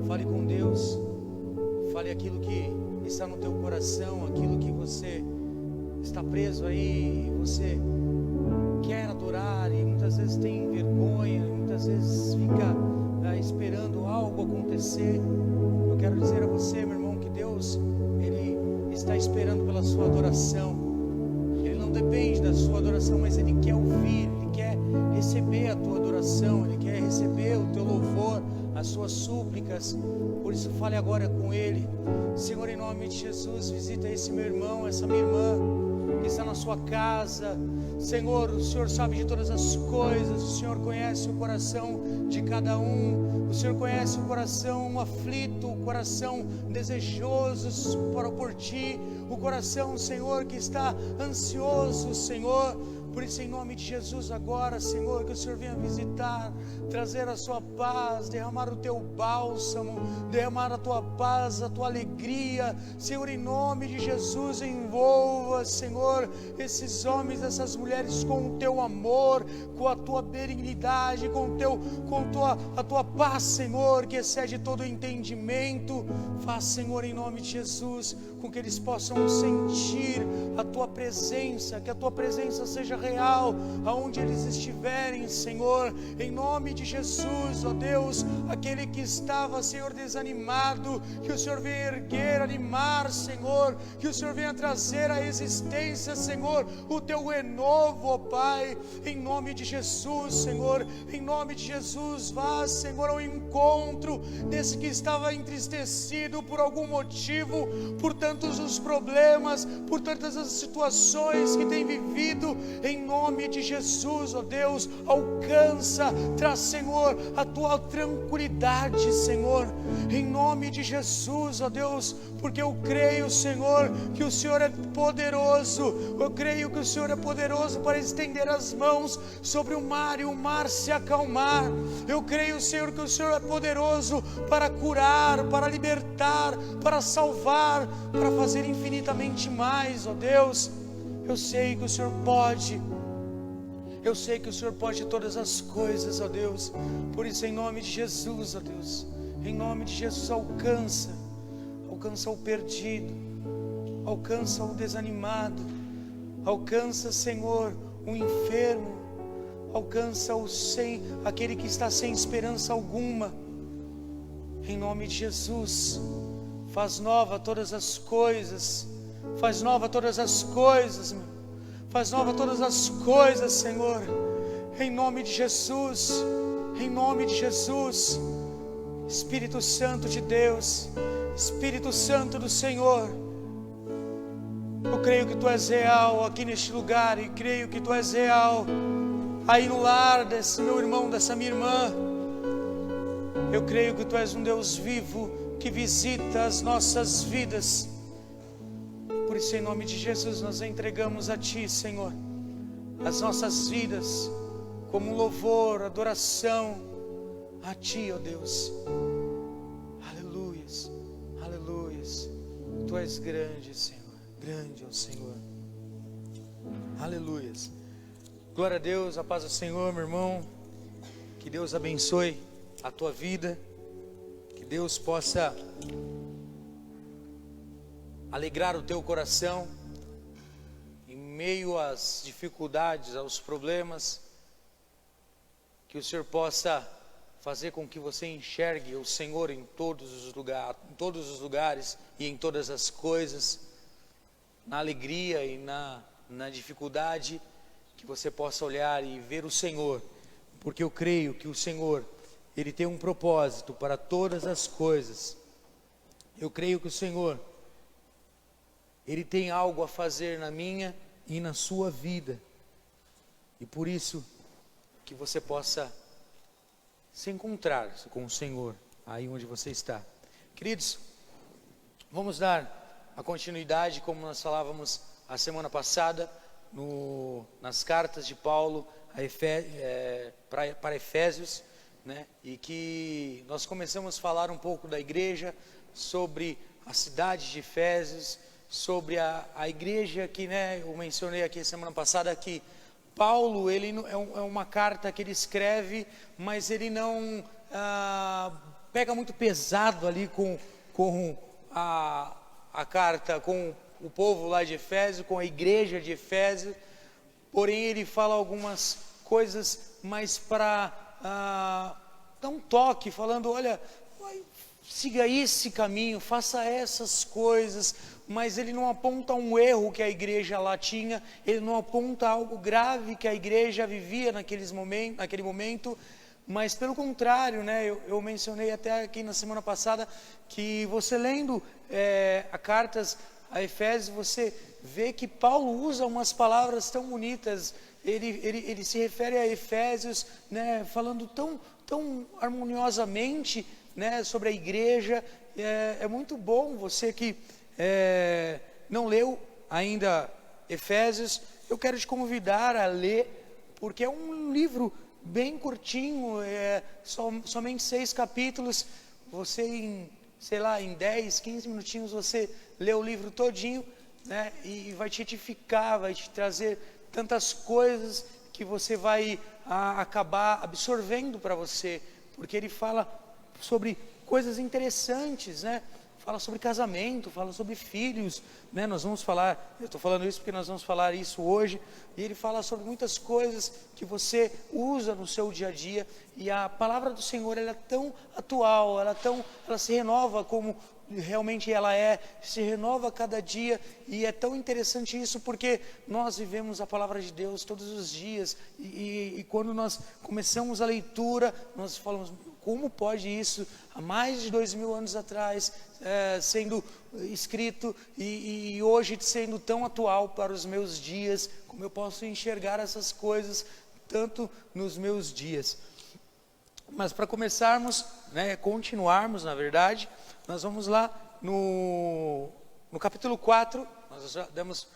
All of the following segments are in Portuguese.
Fale com Deus. Fale aquilo que está no teu coração, aquilo que você está preso aí, você quer adorar e muitas vezes tem vergonha, muitas vezes fica esperando algo acontecer. Eu quero dizer a você, meu irmão, que Deus, Ele está esperando pela sua adoração. Ele não depende da sua adoração, mas Ele quer ouvir, Ele quer receber a tua adoração, Ele quer receber o teu louvor, as suas súplicas. Por isso fale agora com Ele. Senhor, em nome de Jesus, visita esse meu irmão, essa minha irmã que está na sua casa. Senhor, o Senhor sabe de todas as coisas, o Senhor conhece o coração de cada um, o Senhor conhece o coração aflito, o coração desejoso por Ti, o coração, Senhor, que está ansioso, Senhor. Por isso, em nome de Jesus, agora, Senhor, que o Senhor venha visitar, trazer a sua paz, derramar o teu bálsamo, derramar a tua paz, a tua alegria. Senhor, em nome de Jesus, envolva, Senhor, esses homens, essas mulheres com o teu amor, com a tua benignidade, a tua paz, Senhor, que excede todo o entendimento. Faz, Senhor, em nome de Jesus, com que eles possam sentir a tua presença, que a tua presença seja real, aonde eles estiverem, Senhor, em nome de Jesus, ó Deus. Aquele que estava, Senhor, desanimado, que o Senhor venha erguer, animar, Senhor, que o Senhor venha trazer à existência, Senhor, o teu renovo, ó Pai, em nome de Jesus, Senhor, em nome de Jesus. Vá, Senhor, ao encontro desse que estava entristecido por algum motivo, por tantos os problemas, por tantas as situações que tem vivido. Em nome de Jesus, ó Deus, alcança, traz, Senhor, a tua tranquilidade, Senhor, em nome de Jesus, ó Deus, porque eu creio, Senhor, que o Senhor é poderoso. Eu creio que o Senhor é poderoso para estender as mãos sobre o mar e o mar se acalmar. Eu creio, Senhor, que o Senhor é poderoso para curar, para libertar, para salvar, para fazer infinitamente mais, ó Deus. Eu sei que o Senhor pode. Eu sei que o Senhor pode todas as coisas, ó Deus. Por isso, em nome de Jesus, ó Deus, em nome de Jesus, alcança o perdido, alcança o desanimado, alcança, Senhor, o enfermo, alcança aquele que está sem esperança alguma. Em nome de Jesus, faz nova todas as coisas, faz nova todas as coisas, meu. Faz nova todas as coisas, Senhor, em nome de Jesus, em nome de Jesus. Espírito Santo de Deus, Espírito Santo do Senhor, eu creio que Tu és real aqui neste lugar, e creio que Tu és real aí no lar desse meu irmão, dessa minha irmã. Eu creio que Tu és um Deus vivo que visita as nossas vidas. Por isso, em nome de Jesus, nós entregamos a Ti, Senhor, as nossas vidas como louvor, adoração a Ti, ó Deus. Aleluias, aleluias. Tu és grande, Senhor, grande é o Senhor. Aleluias. Glória a Deus, a paz do Senhor, meu irmão. Que Deus abençoe a tua vida, que Deus possa alegrar o teu coração em meio às dificuldades, aos problemas, que o Senhor possa fazer com que você enxergue o Senhor em todos os lugares e em todas as coisas, na alegria e na dificuldade, que você possa olhar e ver o Senhor, porque eu creio que o Senhor, Ele tem um propósito para todas as coisas. Eu creio que o Senhor, Ele tem algo a fazer na minha e na sua vida. E por isso, que você possa se encontrar com o Senhor, aí onde você está. Queridos, vamos dar a continuidade, como nós falávamos a semana passada, nas cartas de Paulo para Efésios, né? E que nós começamos a falar um pouco da igreja, sobre a cidade de Efésios, sobre a igreja que, né, eu mencionei aqui semana passada que Paulo, ele é uma carta que ele escreve, mas ele não pega muito pesado ali com a carta, com o povo lá de Efésio, com a igreja de Efésio, porém ele fala algumas coisas mais para dar um toque, falando, olha, siga esse caminho, faça essas coisas, mas ele não aponta um erro que a igreja lá tinha, ele não aponta algo grave que a igreja vivia naquele momento, mas pelo contrário, né, eu mencionei até aqui na semana passada, que você lendo a cartas a Efésios, você vê que Paulo usa umas palavras tão bonitas, ele se refere a Efésios, né, falando tão harmoniosamente, né, sobre a igreja. É muito bom. Você que não leu ainda Efésios, eu quero te convidar a ler, porque é um livro bem curtinho, somente 6 capítulos. Você em 10, 15 minutinhos você lê o livro todinho, né, e vai te edificar, vai te trazer tantas coisas que você vai acabar absorvendo para você, porque ele fala sobre coisas interessantes, né? Fala sobre casamento, fala sobre filhos, né? Nós vamos falar, eu estou falando isso porque nós vamos falar isso hoje, e ele fala sobre muitas coisas que você usa no seu dia a dia, e a palavra do Senhor, ela é tão atual, ela se renova como realmente ela se renova a cada dia, e é tão interessante isso, porque nós vivemos a palavra de Deus todos os dias, e quando nós começamos a leitura, nós falamos, como pode isso, há mais de 2000 anos atrás, sendo escrito, e hoje sendo tão atual para os meus dias, como eu posso enxergar essas coisas, tanto nos meus dias. Mas para começarmos, né, continuarmos na verdade, nós vamos lá no capítulo 4, nós já demos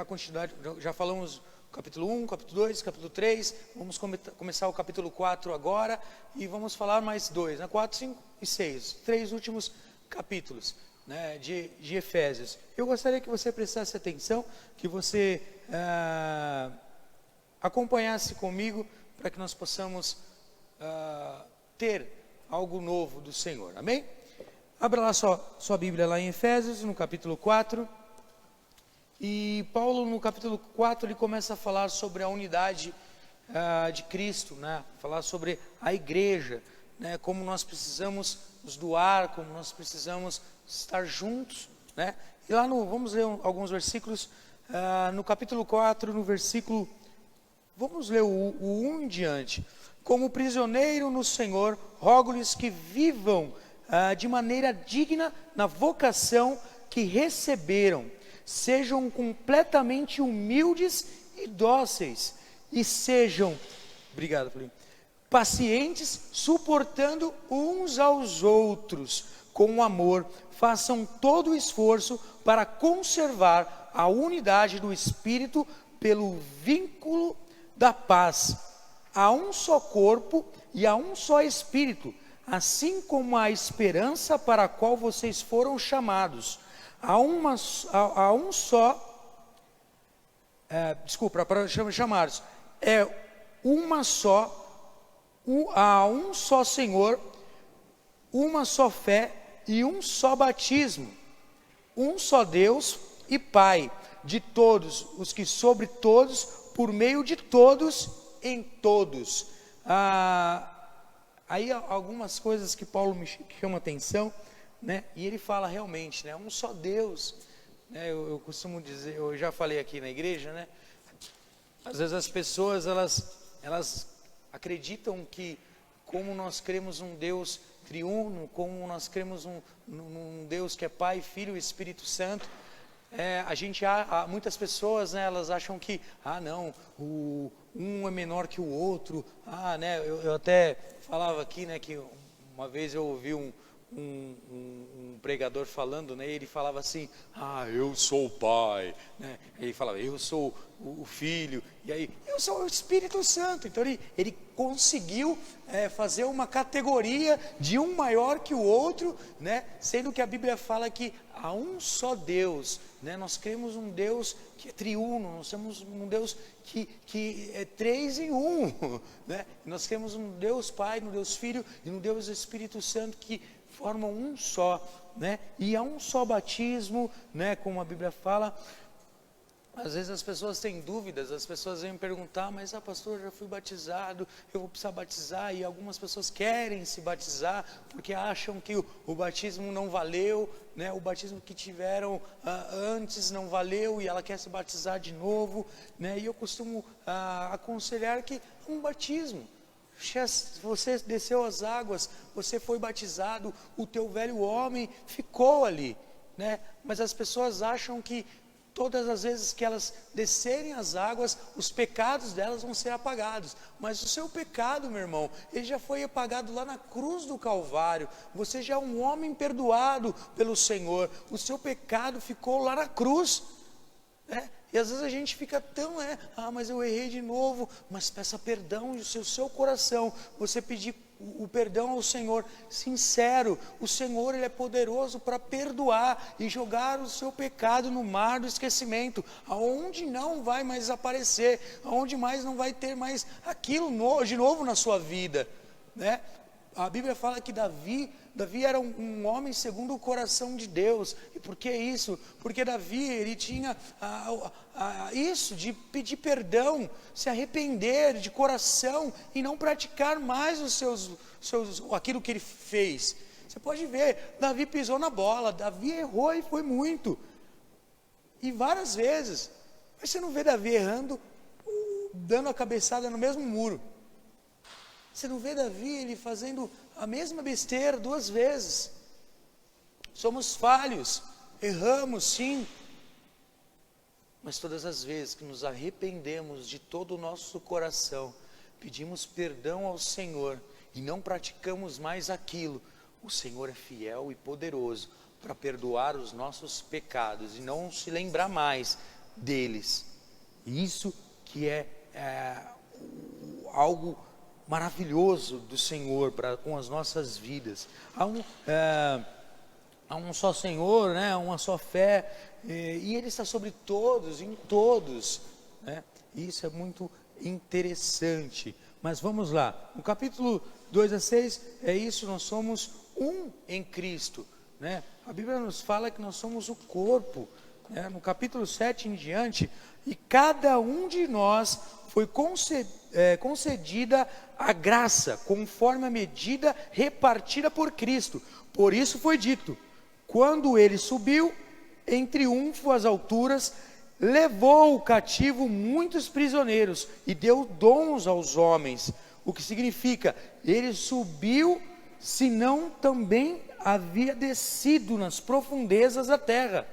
continuidade, já falamos capítulo 1, capítulo 2, capítulo 3, vamos começar o capítulo 4 agora, e vamos falar mais 2, né, 4, 5 e 6, 3 últimos capítulos, né, de Efésios. Eu gostaria que você prestasse atenção, que você acompanhasse comigo, para que nós possamos ter algo novo do Senhor, amém? Abra lá sua Bíblia lá em Efésios, no capítulo 4, e Paulo no capítulo 4, ele começa a falar sobre a unidade de Cristo, né? Falar sobre a igreja, né? Como nós precisamos nos doar, como nós precisamos estar juntos, né? E lá vamos ler alguns versículos, no capítulo 4, no versículo, vamos ler o 1 em diante. Como prisioneiro no Senhor, rogo-lhes que vivam de maneira digna na vocação que receberam, sejam completamente humildes e dóceis, e sejam, obrigado, pacientes, suportando uns aos outros com amor, façam todo o esforço para conservar a unidade do Espírito pelo vínculo da paz. Há um só corpo e há um só Espírito, assim como a esperança para a qual vocês foram chamados. Há um só há um só Senhor, uma só fé e um só batismo, um só Deus e Pai de todos os que sobre todos, por meio de todos, em todos. Aí algumas coisas que Paulo me chama a atenção, né? E ele fala realmente, né? Um só Deus, né? Eu costumo dizer, eu já falei aqui na igreja, né? Às vezes as pessoas elas acreditam que, como nós cremos um Deus triuno, como nós cremos num Deus que é Pai, Filho e Espírito Santo, muitas pessoas, né, elas acham que, não, um é menor que o outro, né, eu até falava aqui, né, que uma vez eu ouvi um pregador falando, né, ele falava assim, eu sou o pai, né, ele falava, eu sou o filho, E aí, eu sou o Espírito Santo. Então ele conseguiu fazer uma categoria de um maior que o outro, né? Sendo que a Bíblia fala que há um só Deus, né? Nós cremos um Deus que é triuno, nós temos um Deus que é 3 em 1, né? Nós temos um Deus Pai, um Deus Filho e um Deus Espírito Santo que formam um só, né? E há um só batismo, né? Como a Bíblia fala. Às vezes as pessoas têm dúvidas, as pessoas vêm me perguntar, mas pastor, eu já fui batizado, eu vou precisar batizar, e algumas pessoas querem se batizar, porque acham que o batismo não valeu, né? O batismo que tiveram antes não valeu, e ela quer se batizar de novo, né? E eu costumo aconselhar que um batismo, você desceu as águas, você foi batizado, o teu velho homem ficou ali, né? Mas as pessoas acham que todas as vezes que elas descerem as águas, os pecados delas vão ser apagados. Mas o seu pecado, meu irmão, ele já foi apagado lá na cruz do Calvário. Você já é um homem perdoado pelo Senhor. O seu pecado ficou lá na cruz, né? E às vezes a gente fica tão, mas eu errei de novo. Mas peça perdão e o seu coração, você pedir o perdão ao Senhor, sincero. O Senhor, Ele é poderoso para perdoar e jogar o seu pecado no mar do esquecimento, aonde não vai mais aparecer, aonde mais não vai ter mais aquilo de novo na sua vida, né? A Bíblia fala que Davi era um homem segundo o coração de Deus. E por que isso? Porque Davi, ele tinha isso de pedir perdão, se arrepender de coração e não praticar mais aquilo que ele fez. Você pode ver, Davi pisou na bola, Davi errou e foi muito, e várias vezes. Mas você não vê Davi errando, dando a cabeçada no mesmo muro. Você não vê Davi, ele fazendo a mesma besteira 2 vezes. Somos falhos, erramos sim, mas todas as vezes que nos arrependemos de todo o nosso coração, pedimos perdão ao Senhor e não praticamos mais aquilo, o Senhor é fiel e poderoso para perdoar os nossos pecados e não se lembrar mais deles. Isso que é algo maravilhoso do Senhor com as nossas vidas. Há um só Senhor, né? Uma só fé, e Ele está sobre todos, em todos, né? Isso é muito interessante. Mas vamos lá, no capítulo 2-6, é isso, nós somos um em Cristo, né? A Bíblia nos fala que nós somos o corpo, né? No capítulo 7 em diante, e cada um de nós foi concedida a graça, conforme a medida repartida por Cristo. Por isso foi dito, quando ele subiu em triunfo às alturas, levou cativo muitos prisioneiros e deu dons aos homens. O que significa, ele subiu, senão também havia descido nas profundezas da terra.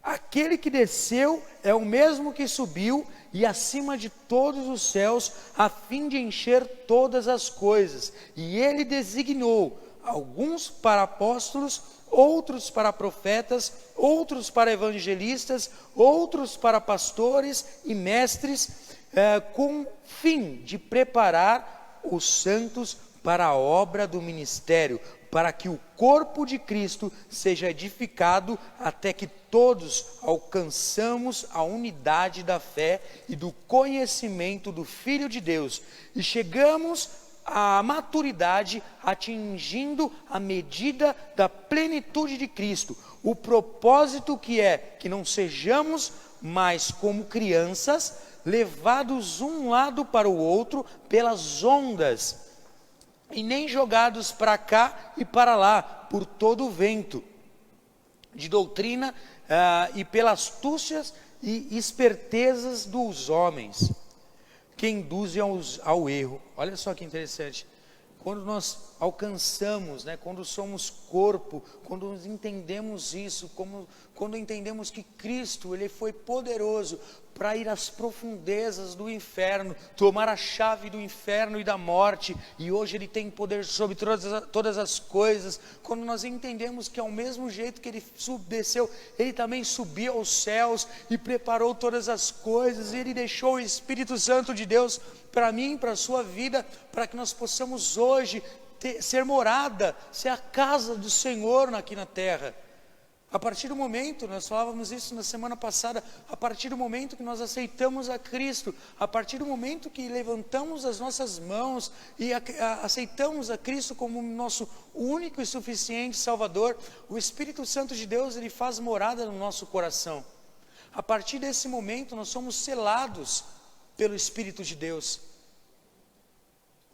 Aquele que desceu é o mesmo que subiu e acima de todos os céus, a fim de encher todas as coisas. E ele designou alguns para apóstolos, outros para profetas, outros para evangelistas, outros para pastores e mestres, com fim de preparar os santos para a obra do ministério, para que o corpo de Cristo seja edificado até que todos alcançamos a unidade da fé e do conhecimento do Filho de Deus e chegamos à maturidade, atingindo a medida da plenitude de Cristo. O propósito que é que não sejamos mais como crianças, levados um lado para o outro pelas ondas, e nem jogados para cá e para lá por todo o vento de doutrina e pelas astúcias e espertezas dos homens, que induzem ao erro. Olha só que interessante, quando nós alcançamos, né, quando somos corpo, quando nós entendemos isso, quando entendemos que Cristo, Ele foi poderoso para ir às profundezas do inferno, tomar a chave do inferno e da morte, e hoje Ele tem poder sobre todas as coisas. Quando nós entendemos que ao mesmo jeito que Ele desceu, Ele também subiu aos céus e preparou todas as coisas, e Ele deixou o Espírito Santo de Deus para mim, para a sua vida, para que nós possamos hoje ser morada, ser a casa do Senhor aqui na terra. A partir do momento, nós falávamos isso na semana passada, a partir do momento que nós aceitamos a Cristo, a partir do momento que levantamos as nossas mãos e aceitamos a Cristo como nosso único e suficiente Salvador, o Espírito Santo de Deus, Ele faz morada no nosso coração. A partir desse momento, nós somos selados pelo Espírito de Deus,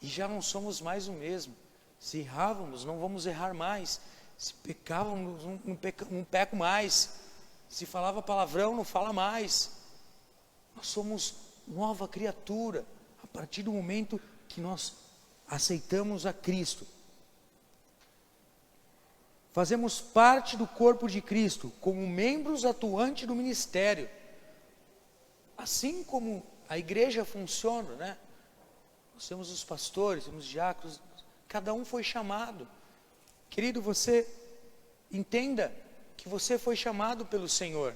e já não somos mais o mesmo. Se errávamos, não vamos errar mais. Se pecávamos, não peco mais. Se falava palavrão, não fala mais. Nós somos nova criatura a partir do momento que nós aceitamos a Cristo. Fazemos parte do corpo de Cristo, como membros atuantes do ministério. Assim como a igreja funciona, né? Nós temos os pastores, temos os diáconos, cada um foi chamado. Querido, você entenda que você foi chamado pelo Senhor.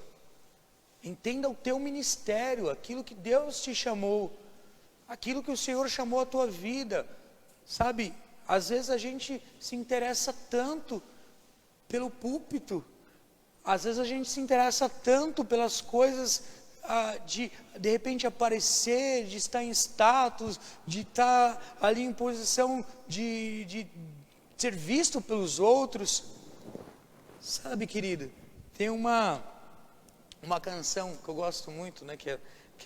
Entenda o teu ministério, aquilo que Deus te chamou, aquilo que o Senhor chamou a tua vida. Sabe, às vezes a gente se interessa tanto pelo púlpito, às vezes a gente se interessa tanto pelas coisas de repente aparecer, de estar em status, de estar ali em posição de ser visto pelos outros. Sabe, querido, tem uma canção que eu gosto muito, né, que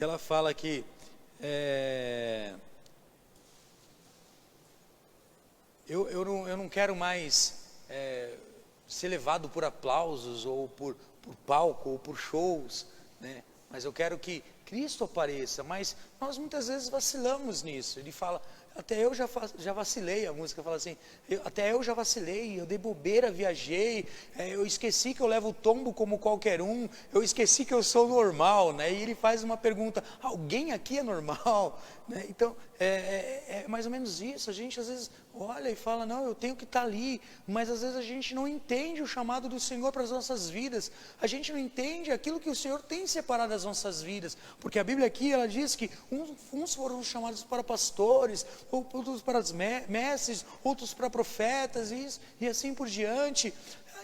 ela fala que eu não quero mais ser levado por aplausos, ou por palco, ou por shows, né? Mas eu quero que Cristo apareça. Mas nós muitas vezes vacilamos nisso. Ele fala, até eu já vacilei, a música fala assim, até eu já vacilei, eu dei bobeira, viajei, eu esqueci que eu levo o tombo como qualquer um, eu esqueci que eu sou normal, né? E ele faz uma pergunta, alguém aqui é normal? Né? Então, é mais ou menos isso. A gente às vezes olha e fala, não, eu tenho que estar ali, mas às vezes a gente não entende o chamado do Senhor para as nossas vidas, a gente não entende aquilo que o Senhor tem separado das nossas vidas, porque a Bíblia aqui, ela diz que uns foram chamados para pastores, outros para as mestres, outros para profetas, e assim por diante.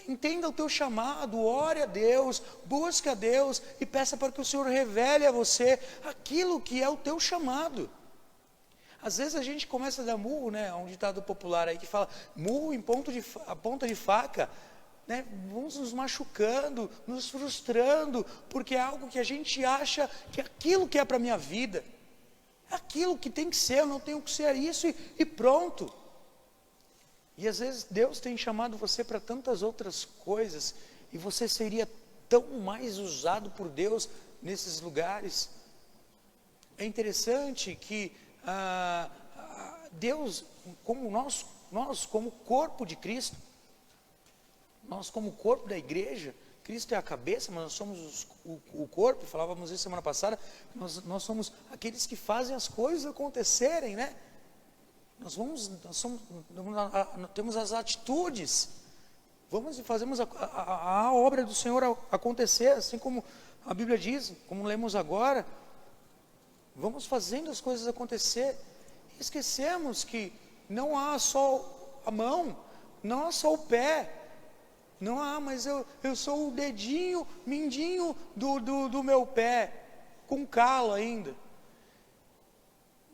Entenda o teu chamado, ore a Deus, busque a Deus, e peça para que o Senhor revele a você aquilo que é o teu chamado. Às vezes a gente começa a dar murro, né? Há um ditado popular aí que fala, murro em a ponta de faca, né? Vamos nos machucando, nos frustrando, porque é algo que a gente acha que é aquilo que é para a minha vida, é aquilo que tem que ser, eu não tenho que ser isso e pronto. E às vezes Deus tem chamado você para tantas outras coisas, e você seria tão mais usado por Deus nesses lugares. É interessante que Deus, como nós como corpo de Cristo, nós como corpo da igreja, Cristo é a cabeça, mas nós somos o corpo, falávamos isso semana passada, nós somos aqueles que fazem as coisas acontecerem, né? Nós temos as atitudes, vamos e fazemos a obra do Senhor acontecer, assim como a Bíblia diz, como lemos agora. Vamos fazendo as coisas acontecer. Esquecemos que não há só a mão, não há só o pé, não há, mas eu sou o dedinho, mindinho do meu pé, com calo ainda.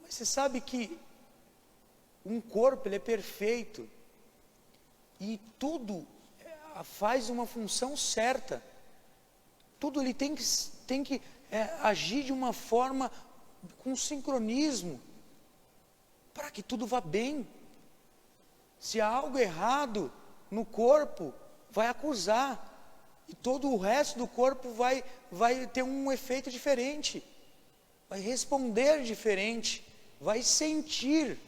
Mas você sabe que um corpo, ele é perfeito, e tudo faz uma função certa, tudo ele tem que agir de uma forma com sincronismo, para que tudo vá bem. Se há algo errado no corpo, vai acusar, e todo o resto do corpo vai ter um efeito diferente, vai responder diferente, vai sentir.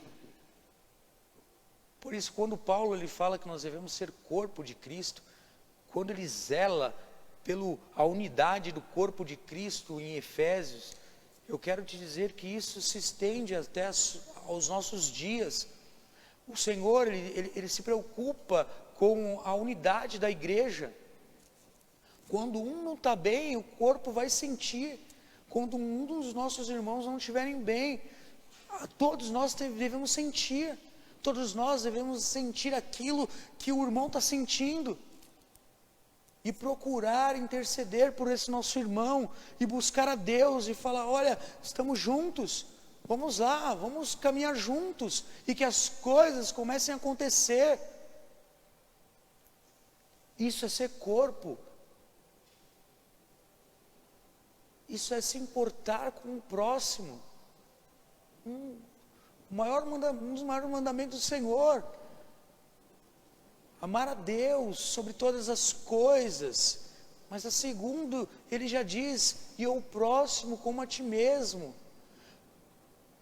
Por isso, quando Paulo ele fala que nós devemos ser corpo de Cristo, quando ele zela pela unidade do corpo de Cristo em Efésios, eu quero te dizer que isso se estende até aos nossos dias. O Senhor, ele se preocupa com a unidade da igreja. Quando um não está bem, o corpo vai sentir. Quando um dos nossos irmãos não estiverem bem, todos nós devemos sentir. Todos nós devemos sentir aquilo que o irmão está sentindo. E procurar interceder por esse nosso irmão. E buscar a Deus e falar, olha, estamos juntos. Vamos lá, vamos caminhar juntos. E que as coisas comecem a acontecer. Isso é ser corpo. Isso é se importar com o próximo. Um dos maiores mandamentos do Senhor. Amar a Deus sobre todas as coisas. Mas a segundo, ele já diz, e o próximo como a ti mesmo.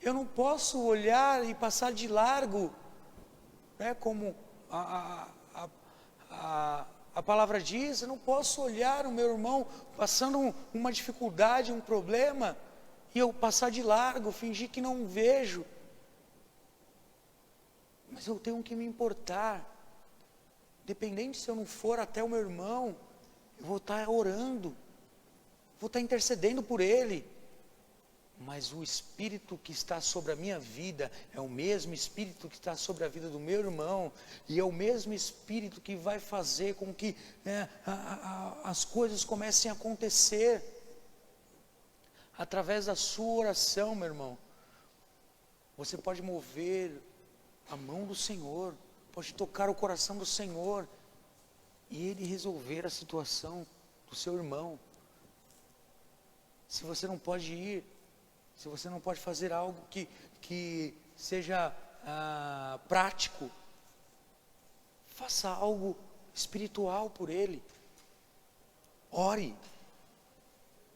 Eu não posso olhar e passar de largo, né, como a palavra diz, eu não posso olhar o meu irmão passando uma dificuldade, um problema, e eu passar de largo, fingir que não vejo. Mas eu tenho que me importar. Dependente se eu não for até o meu irmão, eu vou estar orando, vou estar intercedendo por ele. Mas o Espírito que está sobre a minha vida é o mesmo Espírito que está sobre a vida do meu irmão. E é o mesmo Espírito que vai fazer com que as coisas comecem a acontecer. Através da sua oração, meu irmão. Você pode mover a mão do Senhor. Pode tocar o coração do Senhor. E Ele resolver a situação do seu irmão. Se você não pode ir, se você não pode fazer algo que seja prático, faça algo espiritual por ele. Ore.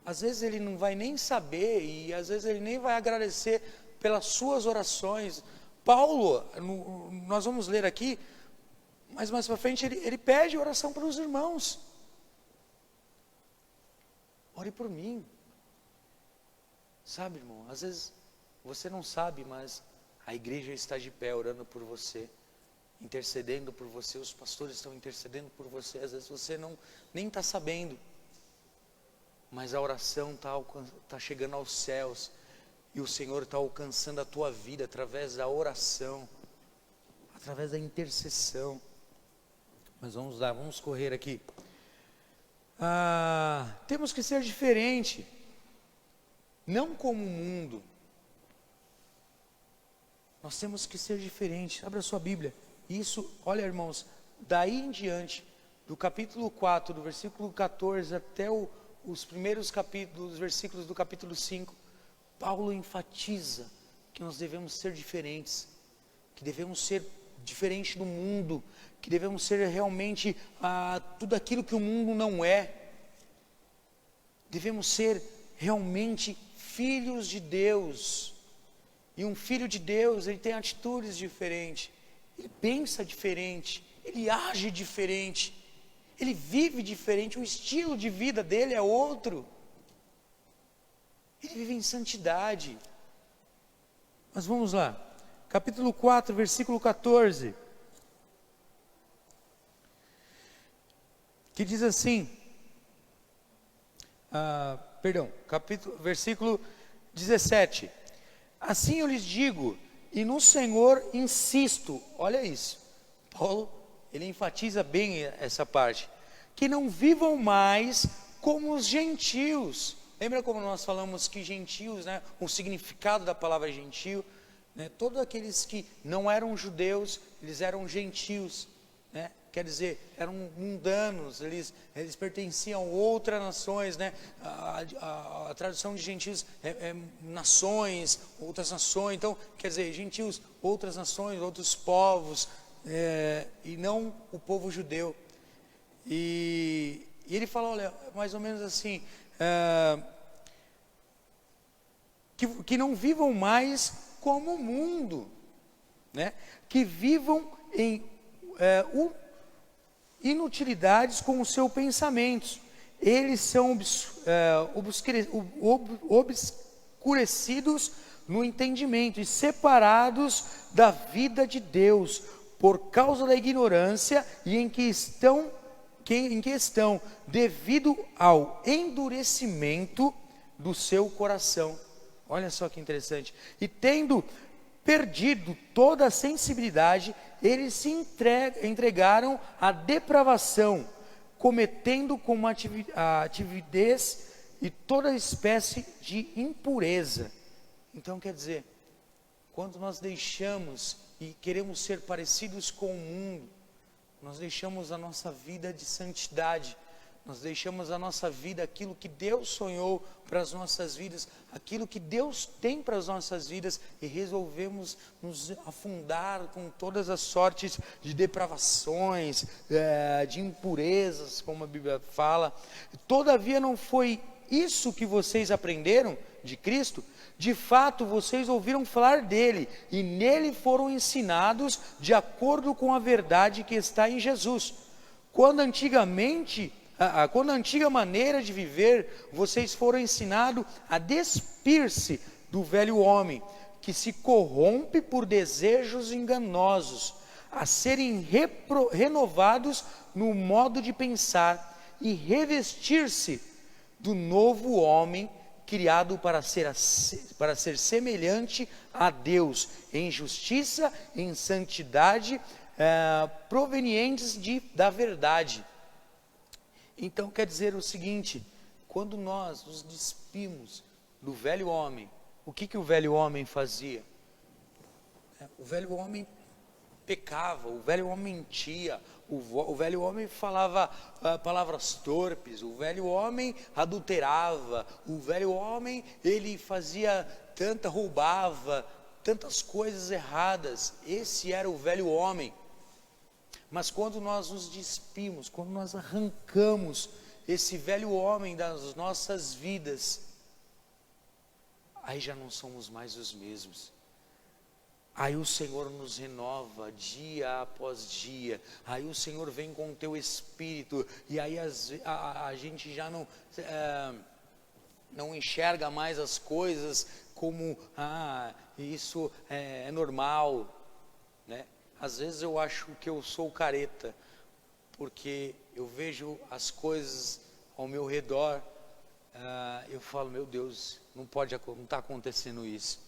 Às vezes ele não vai nem saber e às vezes ele nem vai agradecer pelas suas orações. Paulo, nós vamos ler aqui, mas mais para frente ele pede oração para os irmãos. Ore por mim. Sabe, irmão, às vezes você não sabe, mas a igreja está de pé orando por você, intercedendo por você, os pastores estão intercedendo por você, às vezes você nem está sabendo, mas a oração está chegando aos céus, e o Senhor está alcançando a tua vida através da oração, através da intercessão. Mas vamos lá, vamos correr aqui. Temos que ser diferente. Não como o mundo. Nós temos que ser diferentes. Abra a sua Bíblia. Isso, olha irmãos, daí em diante, do capítulo 4, do versículo 14 até os primeiros capítulos, versículos do capítulo 5, Paulo enfatiza que nós devemos ser diferentes, que devemos ser diferente do mundo, que devemos ser realmente tudo aquilo que o mundo não é. Devemos ser realmente filhos de Deus. E um filho de Deus, ele tem atitudes diferentes, ele pensa diferente, ele age diferente, ele vive diferente, o estilo de vida dele é outro. Ele vive em santidade. Mas vamos lá, capítulo 4, versículo 14, que diz assim, versículo 17. Assim eu lhes digo, e no Senhor insisto. Olha isso, Paulo, ele enfatiza bem essa parte, que não vivam mais como os gentios. Lembra como nós falamos que gentios, né, o significado da palavra gentio, né, todos aqueles que não eram judeus, eles eram gentios, né? Quer dizer, eram mundanos, eles pertenciam a outras nações, né? A tradução de gentios é nações, outras nações. Então, quer dizer, gentios, outras nações, outros povos, e não o povo judeu. E ele fala, olha, mais ou menos assim, que não vivam mais como o mundo, né? Que vivam em inutilidades com os seus pensamentos. Eles são obscurecidos no entendimento e separados da vida de Deus, por causa da ignorância em que estão devido ao endurecimento do seu coração. Olha só que interessante. E tendo perdido toda a sensibilidade, eles se entregaram à depravação, cometendo com atividez e toda espécie de impureza. Então quer dizer, quando nós deixamos e queremos ser parecidos com o mundo, nós deixamos a nossa vida de santidade, nós deixamos a nossa vida, aquilo que Deus sonhou para as nossas vidas, aquilo que Deus tem para as nossas vidas, e resolvemos nos afundar com todas as sortes de depravações, de impurezas, como a Bíblia fala. Todavia não foi isso que vocês aprenderam de Cristo. De fato, vocês ouviram falar dele, e nele foram ensinados de acordo com a verdade que está em Jesus. Quando a antiga maneira de viver, vocês foram ensinados a despir-se do velho homem, que se corrompe por desejos enganosos, a serem renovados no modo de pensar, e revestir-se do novo homem, criado para ser semelhante a Deus, em justiça, em santidade, provenientes da verdade. Então quer dizer o seguinte, quando nós nos despimos do velho homem, o que o velho homem fazia? O velho homem pecava, o velho homem mentia, o velho homem falava palavras torpes, o velho homem adulterava, o velho homem, ele roubava, tantas coisas erradas. Esse era o velho homem. Mas quando nós nos despimos, quando nós arrancamos esse velho homem das nossas vidas, aí já não somos mais os mesmos. Aí o Senhor nos renova dia após dia, aí o Senhor vem com o teu Espírito, e aí a gente já não enxerga mais as coisas como, isso é normal, né? Às vezes eu acho que eu sou careta, porque eu vejo as coisas ao meu redor, eu falo, meu Deus, não está acontecendo isso.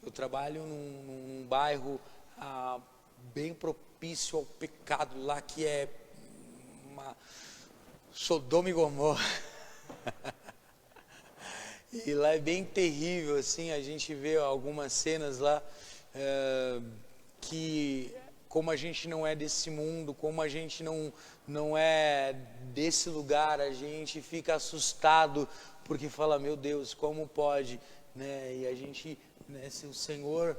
Eu trabalho num bairro bem propício ao pecado lá, que é uma Sodoma e Gomorra. E lá é bem terrível, assim, a gente vê algumas cenas lá, que como a gente não é desse mundo, como a gente não é desse lugar, a gente fica assustado, porque fala, meu Deus, como pode, né? E a gente... se o Senhor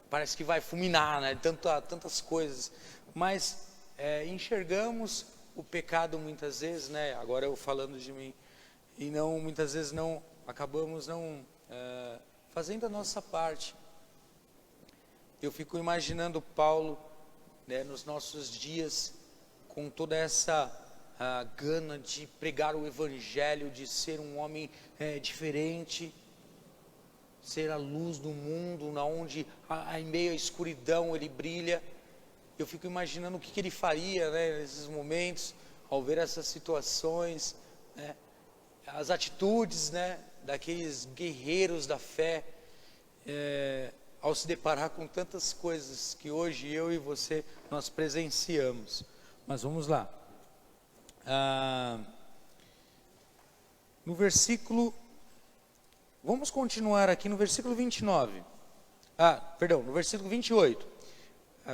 parece que vai fulminar, né? Tantas coisas, mas enxergamos o pecado muitas vezes, né? Agora eu falando de mim, e muitas vezes acabamos fazendo a nossa parte. Eu fico imaginando Paulo, né, nos nossos dias, com toda essa gana de pregar o Evangelho, de ser um homem diferente, ser a luz do mundo, onde em meio à escuridão ele brilha. Eu fico imaginando o que ele faria, né, nesses momentos, ao ver essas situações, né, as atitudes, né, daqueles guerreiros da fé, ao se deparar com tantas coisas que hoje eu e você, nós presenciamos. Mas vamos lá. No versículo... Vamos continuar aqui no versículo 29. No versículo 28.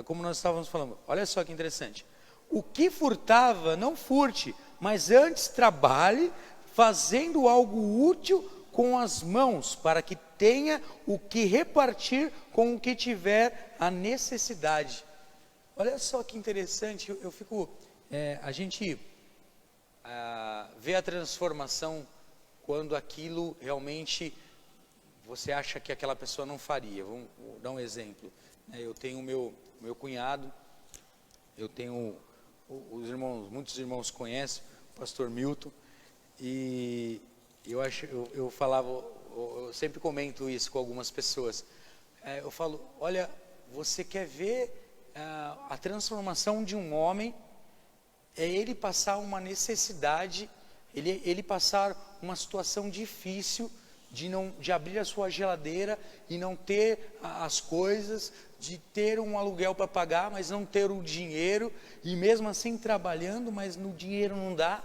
Como nós estávamos falando. Olha só que interessante. O que furtava, não furte, mas antes trabalhe, fazendo algo útil com as mãos, para que tenha o que repartir com o que tiver a necessidade. Olha só que interessante. Eu fico... a gente vê a transformação quando aquilo realmente você acha que aquela pessoa não faria. Vou dar um exemplo. Eu tenho meu cunhado, eu tenho os irmãos, muitos irmãos conhecem, o pastor Milton, e eu falava, eu sempre comento isso com algumas pessoas. Eu falo, olha, você quer ver a transformação de um homem, é ele passar uma necessidade, ele passar uma situação difícil, de abrir a sua geladeira e não ter as coisas, de ter um aluguel para pagar, mas não ter o dinheiro, e mesmo assim trabalhando, mas no dinheiro não dá.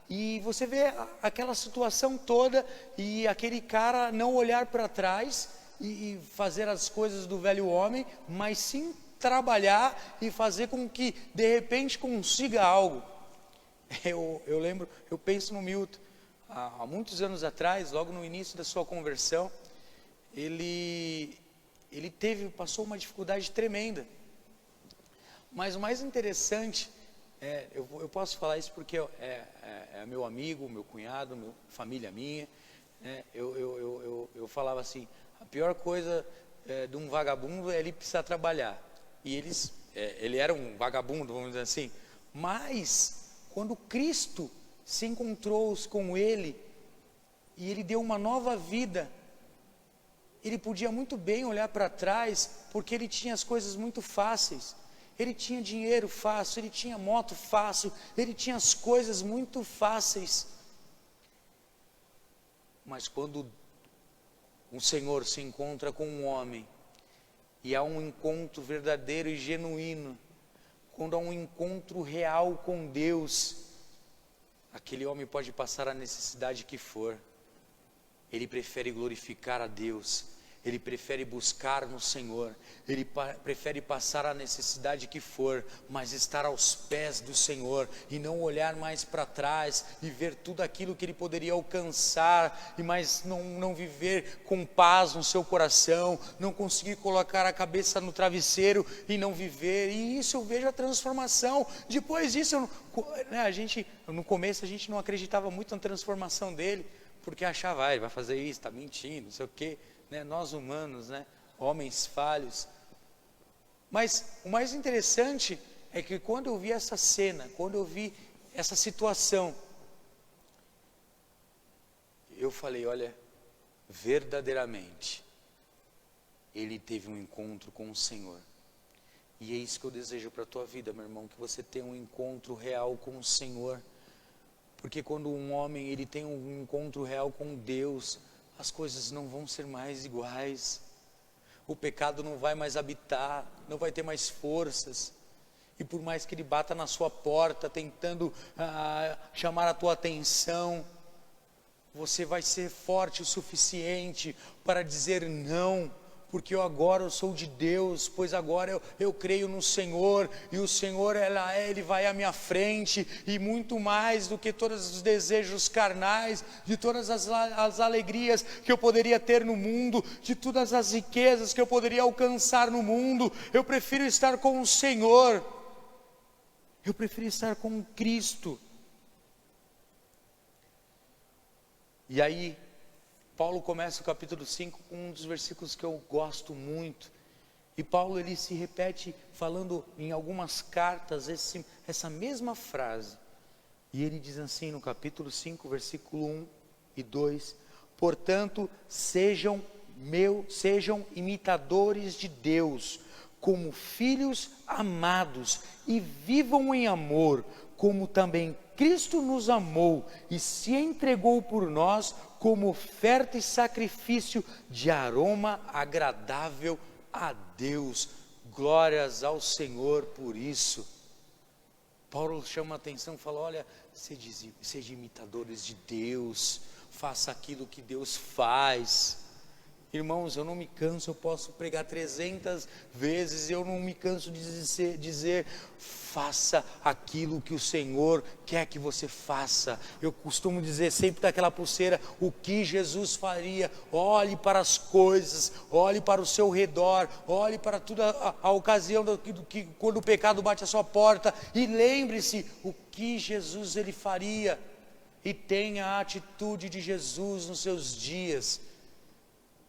E você vê aquela situação toda, e aquele cara não olhar para trás e fazer as coisas do velho homem, mas sim trabalhar e fazer com que de repente consiga algo. Eu lembro, eu penso no Milton, há muitos anos atrás, logo no início da sua conversão, ele passou uma dificuldade tremenda. Mas o mais interessante, eu posso falar isso porque é meu amigo, meu cunhado, família minha, eu falava assim, a pior coisa de um vagabundo é ele precisar trabalhar. E ele era um vagabundo, vamos dizer assim, mas quando Cristo se encontrou com ele, e ele deu uma nova vida, ele podia muito bem olhar para trás, porque ele tinha as coisas muito fáceis, ele tinha dinheiro fácil, ele tinha moto fácil, ele tinha as coisas muito fáceis. Mas quando o Senhor se encontra com um homem, e há um encontro verdadeiro e genuíno, quando há um encontro real com Deus, aquele homem pode passar a necessidade que for, ele prefere glorificar a Deus, ele prefere buscar no Senhor, ele prefere passar a necessidade que for, mas estar aos pés do Senhor, e não olhar mais para trás, e ver tudo aquilo que ele poderia alcançar, mas não viver com paz no seu coração, não conseguir colocar a cabeça no travesseiro, e não viver, e isso eu vejo a transformação. Depois disso, no começo a gente não acreditava muito na transformação dele, porque achava, ele vai fazer isso, está mentindo, não sei o quê, nós humanos, homens falhos. Mas o mais interessante é que quando eu vi essa cena, quando eu vi essa situação, eu falei, olha, verdadeiramente, ele teve um encontro com o Senhor. E é isso que eu desejo para a tua vida, meu irmão, que você tenha um encontro real com o Senhor. Porque quando um homem ele tem um encontro real com Deus, as coisas não vão ser mais iguais, o pecado não vai mais habitar, não vai ter mais forças, e por mais que ele bata na sua porta, tentando chamar a tua atenção, você vai ser forte o suficiente para dizer não, porque agora eu sou de Deus, pois agora eu creio no Senhor, e o Senhor Ele vai à minha frente, e muito mais do que todos os desejos carnais, de todas as alegrias que eu poderia ter no mundo, de todas as riquezas que eu poderia alcançar no mundo, eu prefiro estar com o Senhor, eu prefiro estar com Cristo. E aí Paulo começa o capítulo 5 com um dos versículos que eu gosto muito, e Paulo ele se repete falando em algumas cartas essa mesma frase, e ele diz assim no capítulo 5, versículo 1 e 2, portanto sejam imitadores de Deus, como filhos amados, e vivam em amor, como também Cristo nos amou e se entregou por nós como oferta e sacrifício de aroma agradável a Deus. Glórias ao Senhor por isso. Paulo chama a atenção e fala, olha, sejam imitadores de Deus, faça aquilo que Deus faz. Irmãos, eu não me canso, eu posso pregar 300 vezes, eu não me canso de dizer, faça aquilo que o Senhor quer que você faça. Eu costumo dizer sempre daquela pulseira, o que Jesus faria. Olhe para as coisas, olhe para o seu redor, olhe para toda a ocasião quando o pecado bate a sua porta, e lembre-se o que Jesus ele faria, e tenha a atitude de Jesus nos seus dias.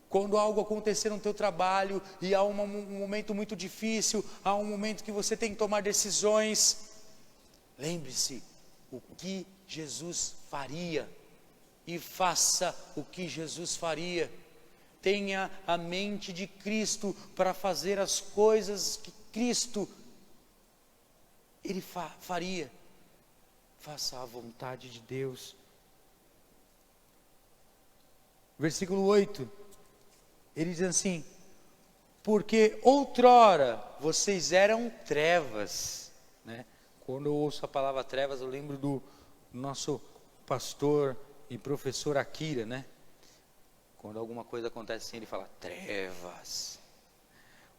Quando algo acontecer no teu trabalho e há um momento muito difícil, há um momento que você tem que tomar decisões, lembre-se o que Jesus faria e faça o que Jesus faria. Tenha a mente de Cristo para fazer as coisas que Cristo Ele faria. Faça a vontade de Deus. Versículo 8, ele diz assim: porque outrora vocês eram trevas, né? Quando eu ouço a palavra trevas, eu lembro do nosso pastor e professor Akira, né? Quando alguma coisa acontece assim, ele fala, trevas.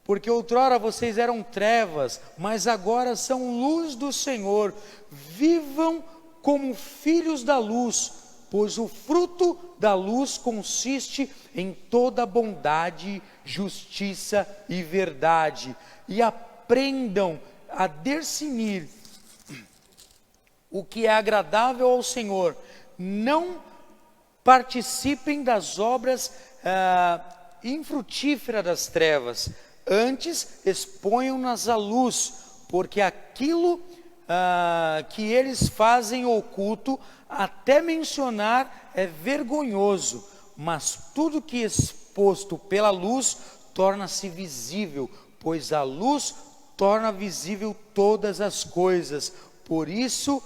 Porque outrora vocês eram trevas, mas agora são luz do Senhor. Vivam como filhos da luz, pois o fruto da luz consiste em toda bondade, justiça e verdade. E aprendam a discernir o que é agradável ao Senhor. Não participem das obras infrutíferas das trevas. Antes exponham-nas à luz, porque aquilo que eles fazem oculto, até mencionar é vergonhoso, mas tudo que é exposto pela luz torna-se visível, pois a luz torna visível todas as coisas. Por isso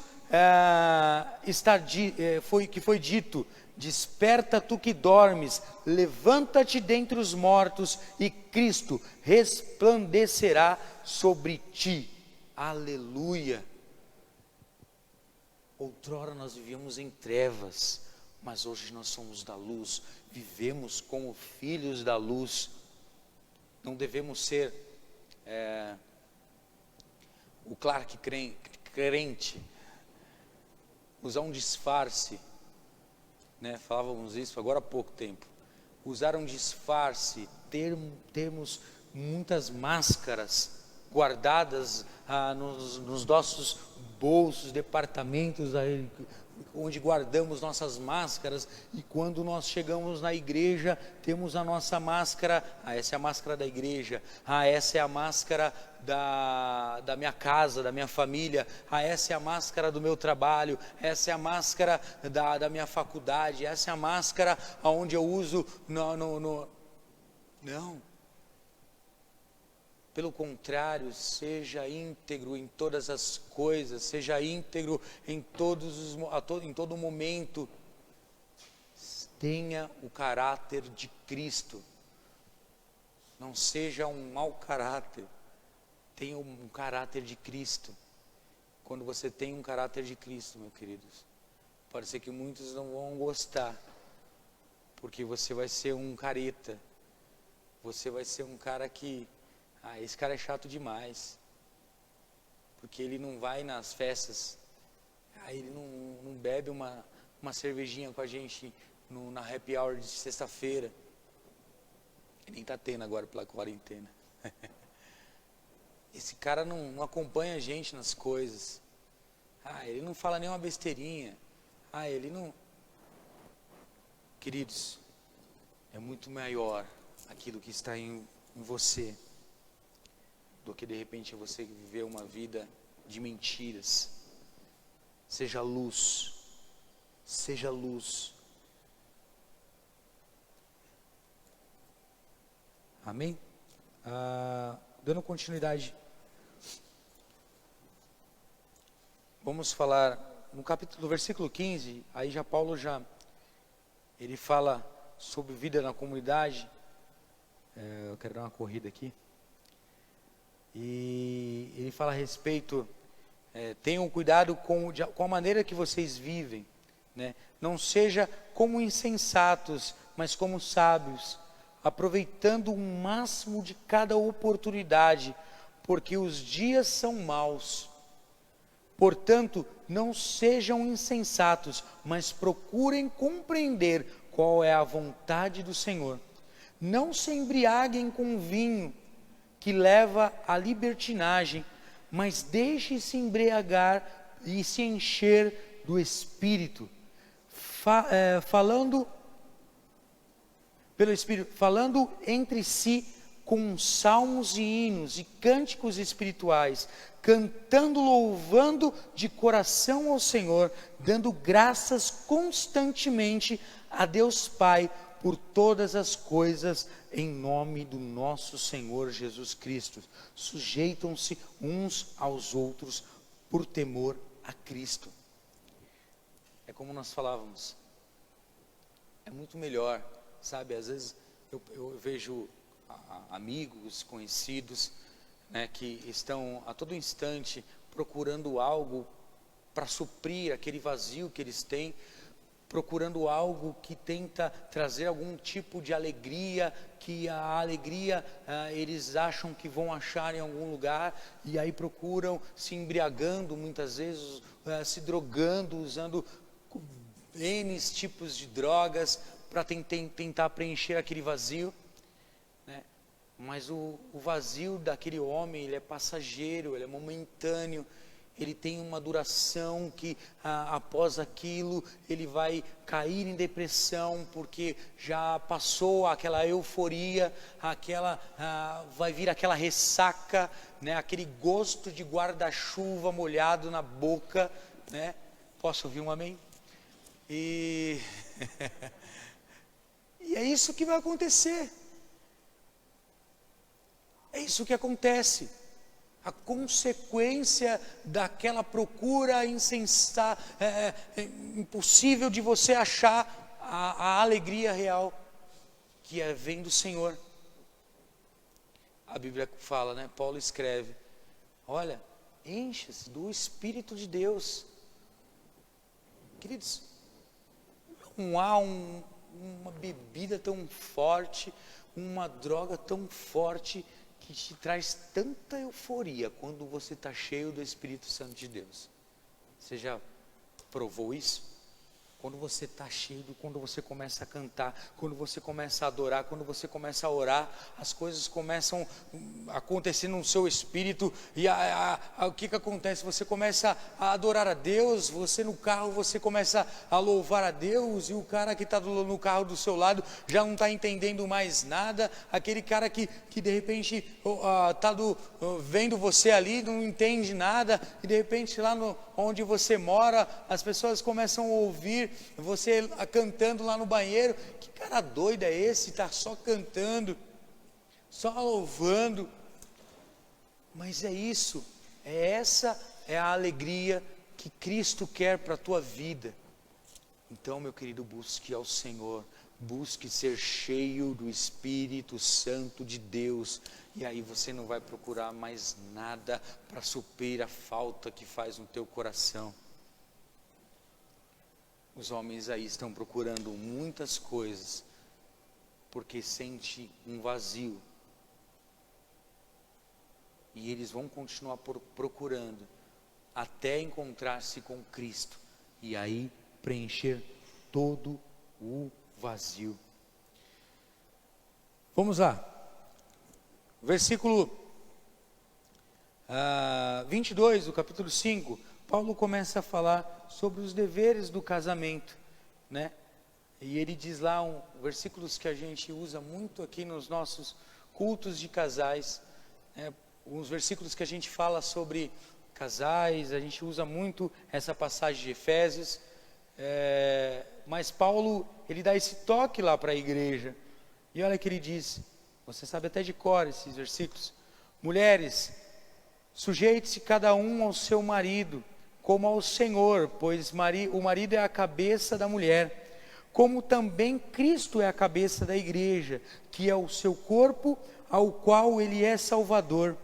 foi dito: desperta tu que dormes, levanta-te dentre os mortos, e Cristo resplandecerá sobre ti. Aleluia. Outrora nós vivíamos em trevas, mas hoje nós somos da luz, vivemos como filhos da luz. Não devemos ser o Clark crente, usar um disfarce, né? Falávamos isso agora há pouco tempo, usar um disfarce, termos muitas máscaras guardadas nos nossos bolsos, departamentos aí, onde guardamos nossas máscaras, e quando nós chegamos na igreja, temos a nossa máscara, essa é a máscara da igreja, essa é a máscara da minha casa, da minha família, essa é a máscara do meu trabalho, essa é a máscara da minha faculdade, essa é a máscara onde eu uso não. Pelo contrário, seja íntegro em todas as coisas, seja íntegro em todo momento. Tenha o caráter de Cristo. Não seja um mau caráter. Tenha um caráter de Cristo. Quando você tem um caráter de Cristo, meus queridos, pode ser que muitos não vão gostar, porque você vai ser um careta. Você vai ser um cara que... esse cara é chato demais, porque ele não vai nas festas, ele não bebe uma cervejinha com a gente na happy hour de sexta-feira, que nem está tendo agora pela quarentena. Esse cara não acompanha a gente nas coisas, ele não fala nenhuma besteirinha, ele não... Queridos, é muito maior aquilo que está em você, do que de repente você viver uma vida de mentiras. Seja luz, seja luz. Amém? Dando continuidade, vamos falar no versículo 15, aí já Paulo ele fala sobre vida na comunidade. Eu quero dar uma corrida aqui. E ele fala a respeito, tenham cuidado com a maneira que vocês vivem, né? Não seja como insensatos, mas como sábios, aproveitando o máximo de cada oportunidade, porque os dias são maus. Portanto, não sejam insensatos, mas procurem compreender qual é a vontade do Senhor. Não se embriaguem com vinho, que leva à libertinagem, mas deixe-se embriagar e se encher do Espírito, pelo Espírito, falando entre si com salmos e hinos e cânticos espirituais, cantando, louvando de coração ao Senhor, dando graças constantemente a Deus Pai por todas as coisas, em nome do nosso Senhor Jesus Cristo. Sujeitam-se uns aos outros por temor a Cristo. É como nós falávamos, é muito melhor, sabe, às vezes eu vejo amigos, conhecidos, né, que estão a todo instante procurando algo para suprir aquele vazio que eles têm, procurando algo que tenta trazer algum tipo de alegria, que a alegria eles acham que vão achar em algum lugar, e aí procuram se embriagando muitas vezes, se drogando, usando N tipos de drogas para tentar preencher aquele vazio, né? Mas o vazio daquele homem, ele é passageiro, ele é momentâneo, ele tem uma duração que após aquilo ele vai cair em depressão, porque já passou aquela euforia, vai vir aquela ressaca, né? Aquele gosto de guarda-chuva molhado na boca, né? Posso ouvir um amém? E é isso que vai acontecer. É isso que acontece. A consequência daquela procura insensata, impossível de você achar a alegria real, que vem do Senhor. A Bíblia fala, né? Paulo escreve, olha, encha-se do Espírito de Deus. Queridos, não há uma bebida tão forte, uma droga tão forte que te traz tanta euforia quando você está cheio do Espírito Santo de Deus. Você já provou isso? Quando você está cheio, quando você começa a cantar, quando você começa a adorar, quando você começa a orar, as coisas começam a acontecer no seu espírito, e o que acontece? Você começa a adorar a Deus, você no carro, você começa a louvar a Deus, e o cara que está no carro do seu lado já não está entendendo mais nada, aquele cara que de repente está vendo você ali, não entende nada, e de repente lá onde você mora, as pessoas começam a ouvir você cantando lá no banheiro. Que cara doido é esse? Está só cantando, só louvando. Mas é isso, essa é a alegria que Cristo quer para a tua vida. Então, meu querido, busque ao Senhor, busque ser cheio do Espírito Santo de Deus, e aí você não vai procurar mais nada para suprir a falta que faz no teu coração. Os homens aí estão procurando muitas coisas, porque sente um vazio, e eles vão continuar procurando, até encontrar-se com Cristo, e aí preencher todo o vazio. Vamos lá, versículo 22 do capítulo 5, Paulo começa a falar sobre os deveres do casamento, né? E ele diz lá versículos que a gente usa muito aqui nos nossos cultos de casais, né? Uns versículos que a gente fala sobre casais, a gente usa muito essa passagem de Efésios, mas Paulo, ele dá esse toque lá para a igreja, e olha que ele diz, você sabe até de cor esses versículos: mulheres, sujeite-se cada um ao seu marido, como ao Senhor, pois o marido é a cabeça da mulher, como também Cristo é a cabeça da igreja, que é o seu corpo, ao qual ele é Salvador.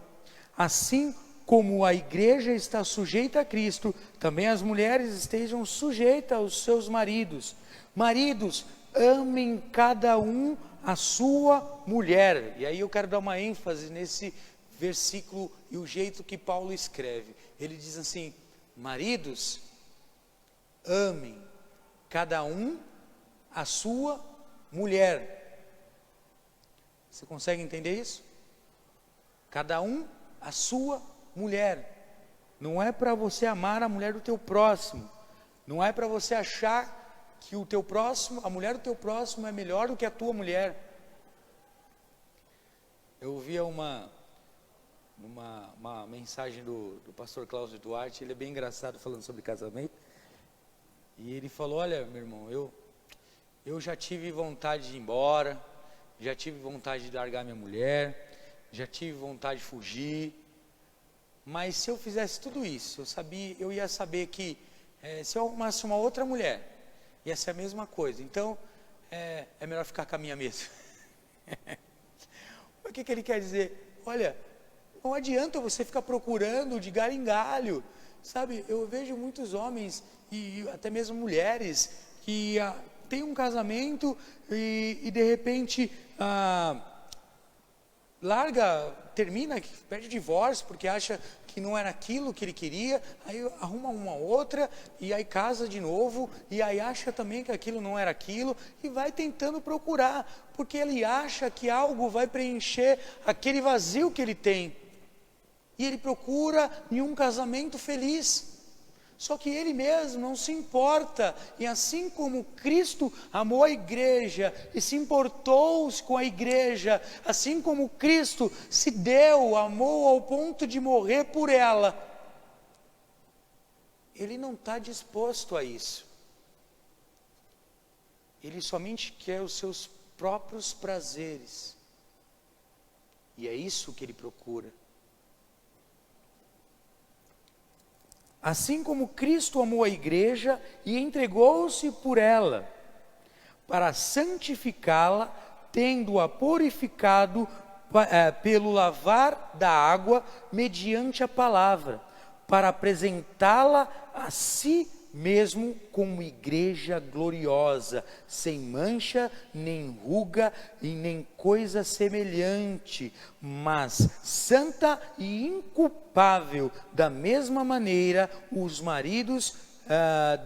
Assim como a igreja está sujeita a Cristo, também as mulheres estejam sujeitas aos seus maridos. Maridos, amem cada um a sua mulher. E aí eu quero dar uma ênfase nesse versículo e o jeito que Paulo escreve. Ele diz assim: maridos, amem cada um a sua mulher. Você consegue entender isso? Cada um a sua mulher. Não é para você amar a mulher do teu próximo. Não é para você achar que o teu próximo, a mulher do teu próximo é melhor do que a tua mulher. Eu ouvia uma mensagem do pastor Cláudio Duarte, ele é bem engraçado falando sobre casamento, e ele falou: olha, meu irmão, eu já tive vontade de ir embora, já tive vontade de largar minha mulher, já tive vontade de fugir, mas se eu fizesse tudo isso, eu ia saber que se eu arrumasse uma outra mulher, ia ser a mesma coisa, então é melhor ficar com a minha mesmo. O que ele quer dizer? Olha, não adianta você ficar procurando de galho em galho, sabe? Eu vejo muitos homens e até mesmo mulheres que têm um casamento e de repente termina, pede divórcio porque acha que não era aquilo que ele queria, aí arruma uma outra e aí casa de novo e aí acha também que aquilo não era aquilo e vai tentando procurar, porque ele acha que algo vai preencher aquele vazio que ele tem, e ele procura em um casamento feliz. Só que ele mesmo não se importa, e assim como Cristo amou a igreja e se importou com a igreja, assim como Cristo se deu, amou ao ponto de morrer por ela, ele não está disposto a isso. Ele somente quer os seus próprios prazeres, e é isso que ele procura. Assim como Cristo amou a igreja e entregou-se por ela, para santificá-la, tendo-a purificado pelo lavar da água, mediante a palavra, para apresentá-la a si mesmo como igreja gloriosa, sem mancha, nem ruga e nem coisa semelhante, mas santa e inculpável. Da mesma maneira, os maridos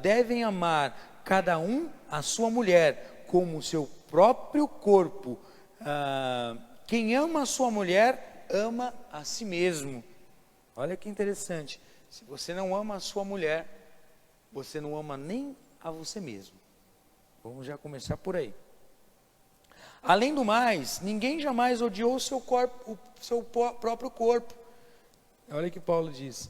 devem amar cada um a sua mulher como o seu próprio corpo. Quem ama a sua mulher, ama a si mesmo. Olha que interessante. Se você não ama a sua mulher, você não ama nem a você mesmo. Vamos já começar por aí. Além do mais, ninguém jamais odiou o seu próprio corpo. Olha o que Paulo diz.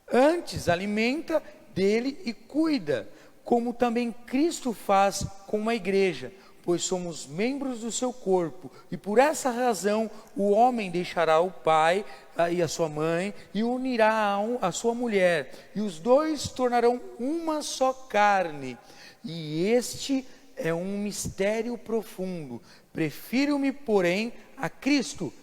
Antes, alimenta dele e cuida, como também Cristo faz com a igreja, pois somos membros do seu corpo, e por essa razão o homem deixará o pai e a sua mãe, e unirá a sua mulher, e os dois tornarão uma só carne. E este é um mistério profundo. Prefiro-me, porém, a Cristo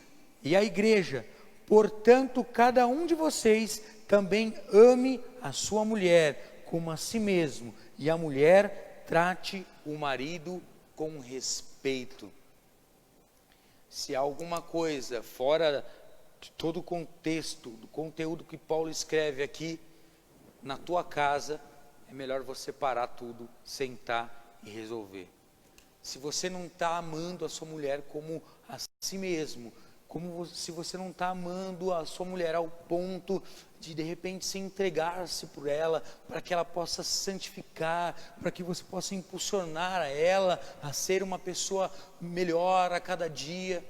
e à igreja. Portanto, cada um de vocês também ame a sua mulher como a si mesmo, e a mulher trate o marido com respeito. Se há alguma coisa fora de todo o contexto, do conteúdo que Paulo escreve aqui, na tua casa, é melhor você parar tudo, sentar e resolver. Se você não está amando a sua mulher como a si mesmo, se você não está amando a sua mulher ao ponto de repente se entregar-se por ela, para que ela possa se santificar, para que você possa impulsionar a ela a ser uma pessoa melhor a cada dia.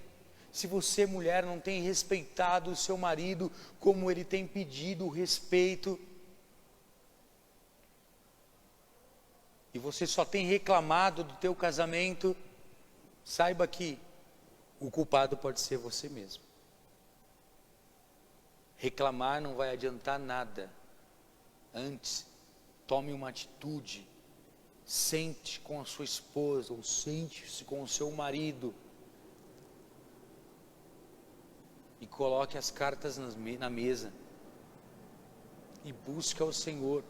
Se você, mulher, não tem respeitado o seu marido como ele tem pedido o respeito, e você só tem reclamado do teu casamento, saiba que o culpado pode ser você mesmo. Reclamar não vai adiantar nada. Antes, tome uma atitude. Sente com a sua esposa, ou sente-se com o seu marido, e coloque as cartas na mesa, e busque ao Senhor.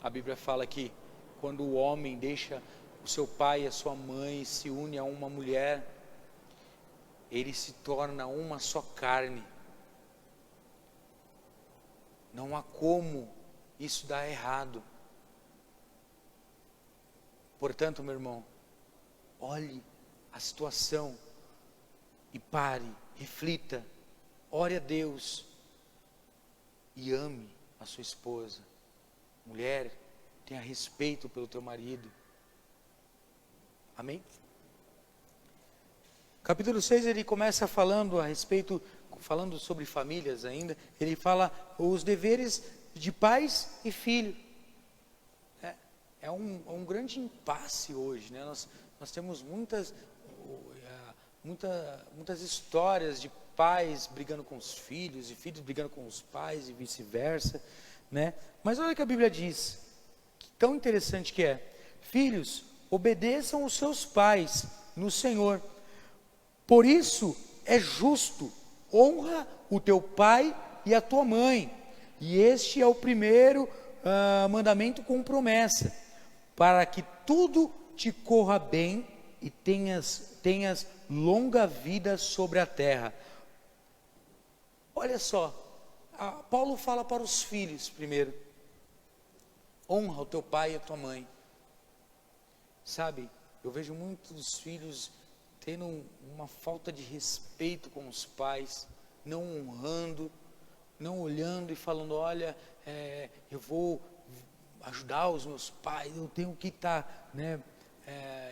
A Bíblia fala que quando o homem deixa o seu pai e a sua mãe, se une a uma mulher, ele se torna uma só carne. Não há como isso dar errado. Portanto, meu irmão, olhe a situação e pare, reflita, ore a Deus e ame a sua esposa. Mulher, tenha respeito pelo teu marido. Amém? Capítulo 6, ele começa falando falando sobre famílias ainda. Ele fala os deveres de pais e filho. É um grande impasse hoje, né? Nós temos muitas histórias de pais brigando com os filhos, e filhos brigando com os pais, e vice-versa, né? Mas olha o que a Bíblia diz, que tão interessante que é: filhos, obedeçam os seus pais no Senhor, por isso é justo, honra o teu pai e a tua mãe, e este é o primeiro mandamento com promessa, para que tudo te corra bem e tenhas longa vida sobre a terra. Olha só, Paulo fala para os filhos primeiro: honra o teu pai e a tua mãe. Sabe, eu vejo muitos filhos tendo uma falta de respeito com os pais, não honrando, não olhando e falando: olha, eu vou ajudar os meus pais, eu tenho que estar,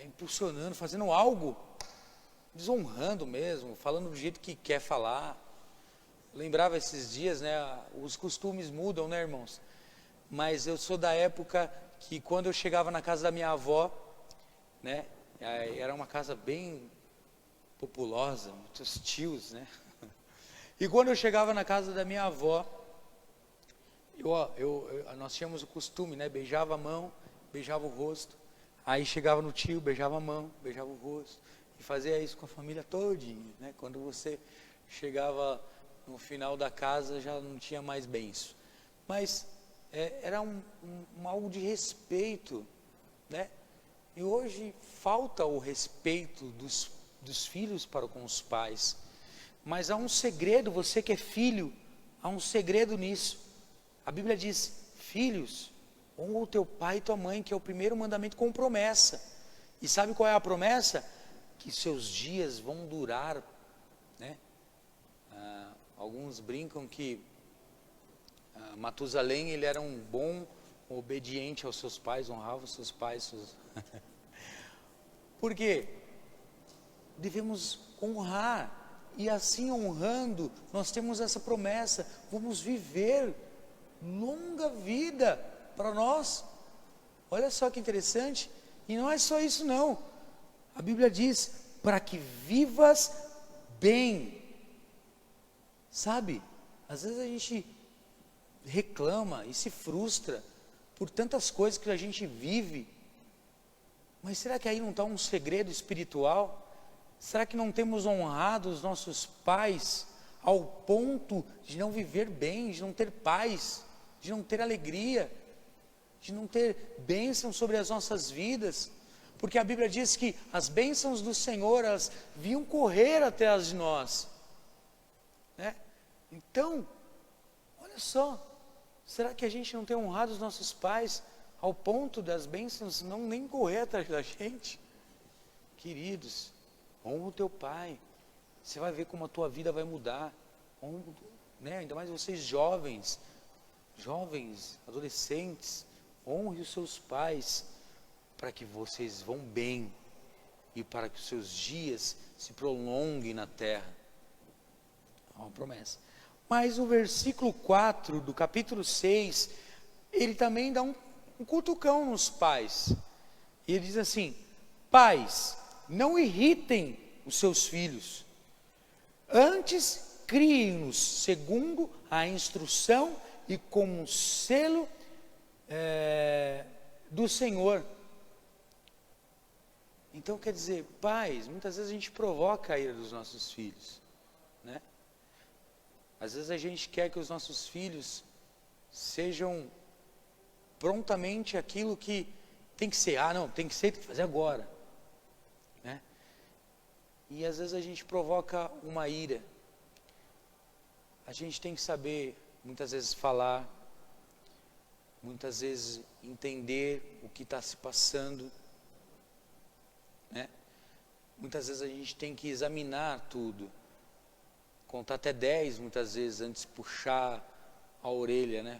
impulsionando, fazendo algo, desonrando mesmo, falando do jeito que quer falar. Lembrava esses dias, né, os costumes mudam, né, irmãos? Mas eu sou da época que quando eu chegava na casa da minha avó, né, era uma casa bem populosa, muitos tios, né? E quando eu chegava na casa da minha avó, nós tínhamos o costume, né? Beijava a mão, beijava o rosto. Aí chegava no tio, beijava a mão, beijava o rosto. E fazia isso com a família todinha, né? Quando você chegava no final da casa, já não tinha mais benção. Mas era algo de respeito, né? E hoje falta o respeito dos filhos para com os pais. Mas há um segredo, você que é filho, há um segredo nisso. A Bíblia diz: filhos, honra o teu pai e tua mãe, que é o primeiro mandamento com promessa. E sabe qual é a promessa? Que seus dias vão durar, né? Alguns brincam que Matusalém, ele era um bom obediente aos seus pais, honrava os seus pais. Por quê? Devemos honrar, e assim honrando, nós temos essa promessa: vamos viver longa vida para nós. Olha só que interessante. E não é só isso não, a Bíblia diz: para que vivas bem. Sabe, às vezes a gente reclama e se frustra por tantas coisas que a gente vive, mas será que aí não está um segredo espiritual? Será que não temos honrado os nossos pais ao ponto de não viver bem, de não ter paz, de não ter alegria, de não ter bênção sobre as nossas vidas? Porque a Bíblia diz que as bênçãos do Senhor, elas vinham correr atrás de nós, né? Então, olha só, será que a gente não tem honrado os nossos pais ao ponto das bênçãos não nem correr atrás da gente? Queridos, honra o teu pai, você vai ver como a tua vida vai mudar. Honra, né? Ainda mais vocês jovens, adolescentes, honre os seus pais, para que vocês vão bem e para que os seus dias se prolonguem na terra. É uma promessa. Mas o versículo 4 do capítulo 6, ele também dá um cutucão nos pais. E ele diz assim: pais, não irritem os seus filhos, antes criem-nos segundo a instrução e conselho do Senhor. Então quer dizer, pais, muitas vezes a gente provoca a ira dos nossos filhos, né? Às vezes a gente quer que os nossos filhos sejam prontamente aquilo que tem que ser. Não, tem que ser, tem que fazer agora, né? E às vezes a gente provoca uma ira. A gente tem que saber, muitas vezes, falar, muitas vezes entender o que está se passando, né? Muitas vezes a gente tem que examinar tudo, contar até 10 muitas vezes antes de puxar a orelha, né?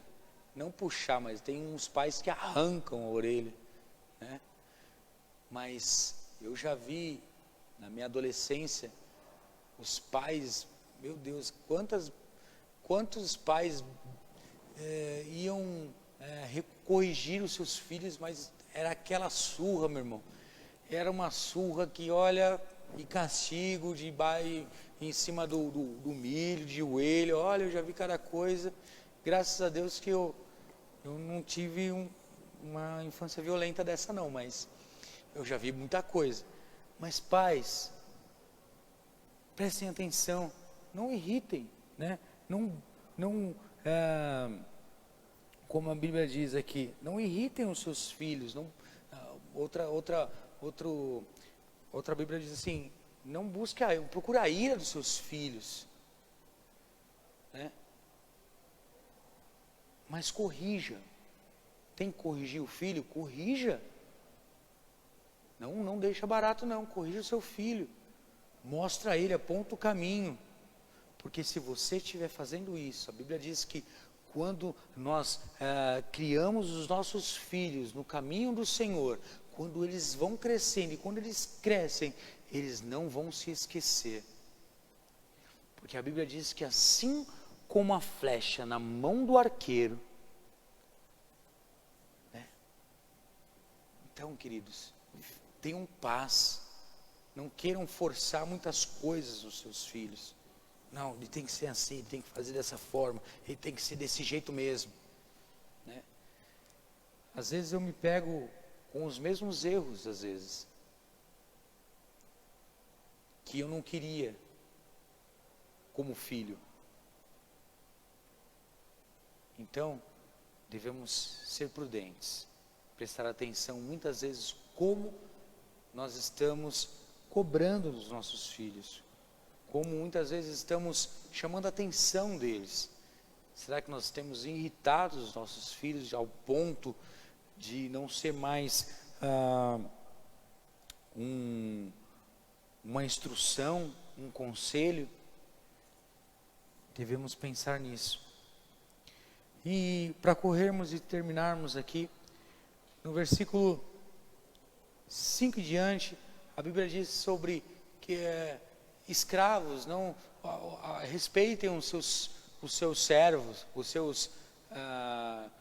não puxar, mas tem uns pais que arrancam a orelha, né? Mas eu já vi, na minha adolescência, os pais, meu Deus, quantos pais iam corrigir os seus filhos, mas era aquela surra, meu irmão. Era uma surra que, olha, e castigo de baixo, em cima do milho, de joelho. Olha, eu já vi cada coisa. Graças a Deus que eu não tive uma infância violenta dessa não, mas eu já vi muita coisa. Mas pais, prestem atenção, não irritem, né? Como a Bíblia diz aqui, não irritem os seus filhos. Outra Bíblia diz assim, não procure a ira dos seus filhos, né? Mas corrija. Tem que corrigir o filho? Corrija. Não deixa barato não, corrija o seu filho. Mostra a ele, aponta o caminho. Porque se você estiver fazendo isso, a Bíblia diz que quando nós criamos os nossos filhos no caminho do Senhor, quando eles vão crescendo e quando eles crescem, eles não vão se esquecer. Porque a Bíblia diz que assim como a flecha na mão do arqueiro, né? Então, queridos, tenham paz, não queiram forçar muitas coisas nos seus filhos. Não, ele tem que ser assim, ele tem que fazer dessa forma, ele tem que ser desse jeito mesmo, né? Às vezes eu me pego com os mesmos erros, às vezes, que eu não queria como filho. Então, devemos ser prudentes, prestar atenção muitas vezes como nós estamos cobrando dos nossos filhos, como muitas vezes estamos chamando a atenção deles. Será que nós temos irritado os nossos filhos ao ponto de não ser mais uma instrução, um conselho? Devemos pensar nisso. E para corrermos e terminarmos aqui, no versículo 5 em diante, a Bíblia diz sobre que escravos não respeitem os seus servos, os seus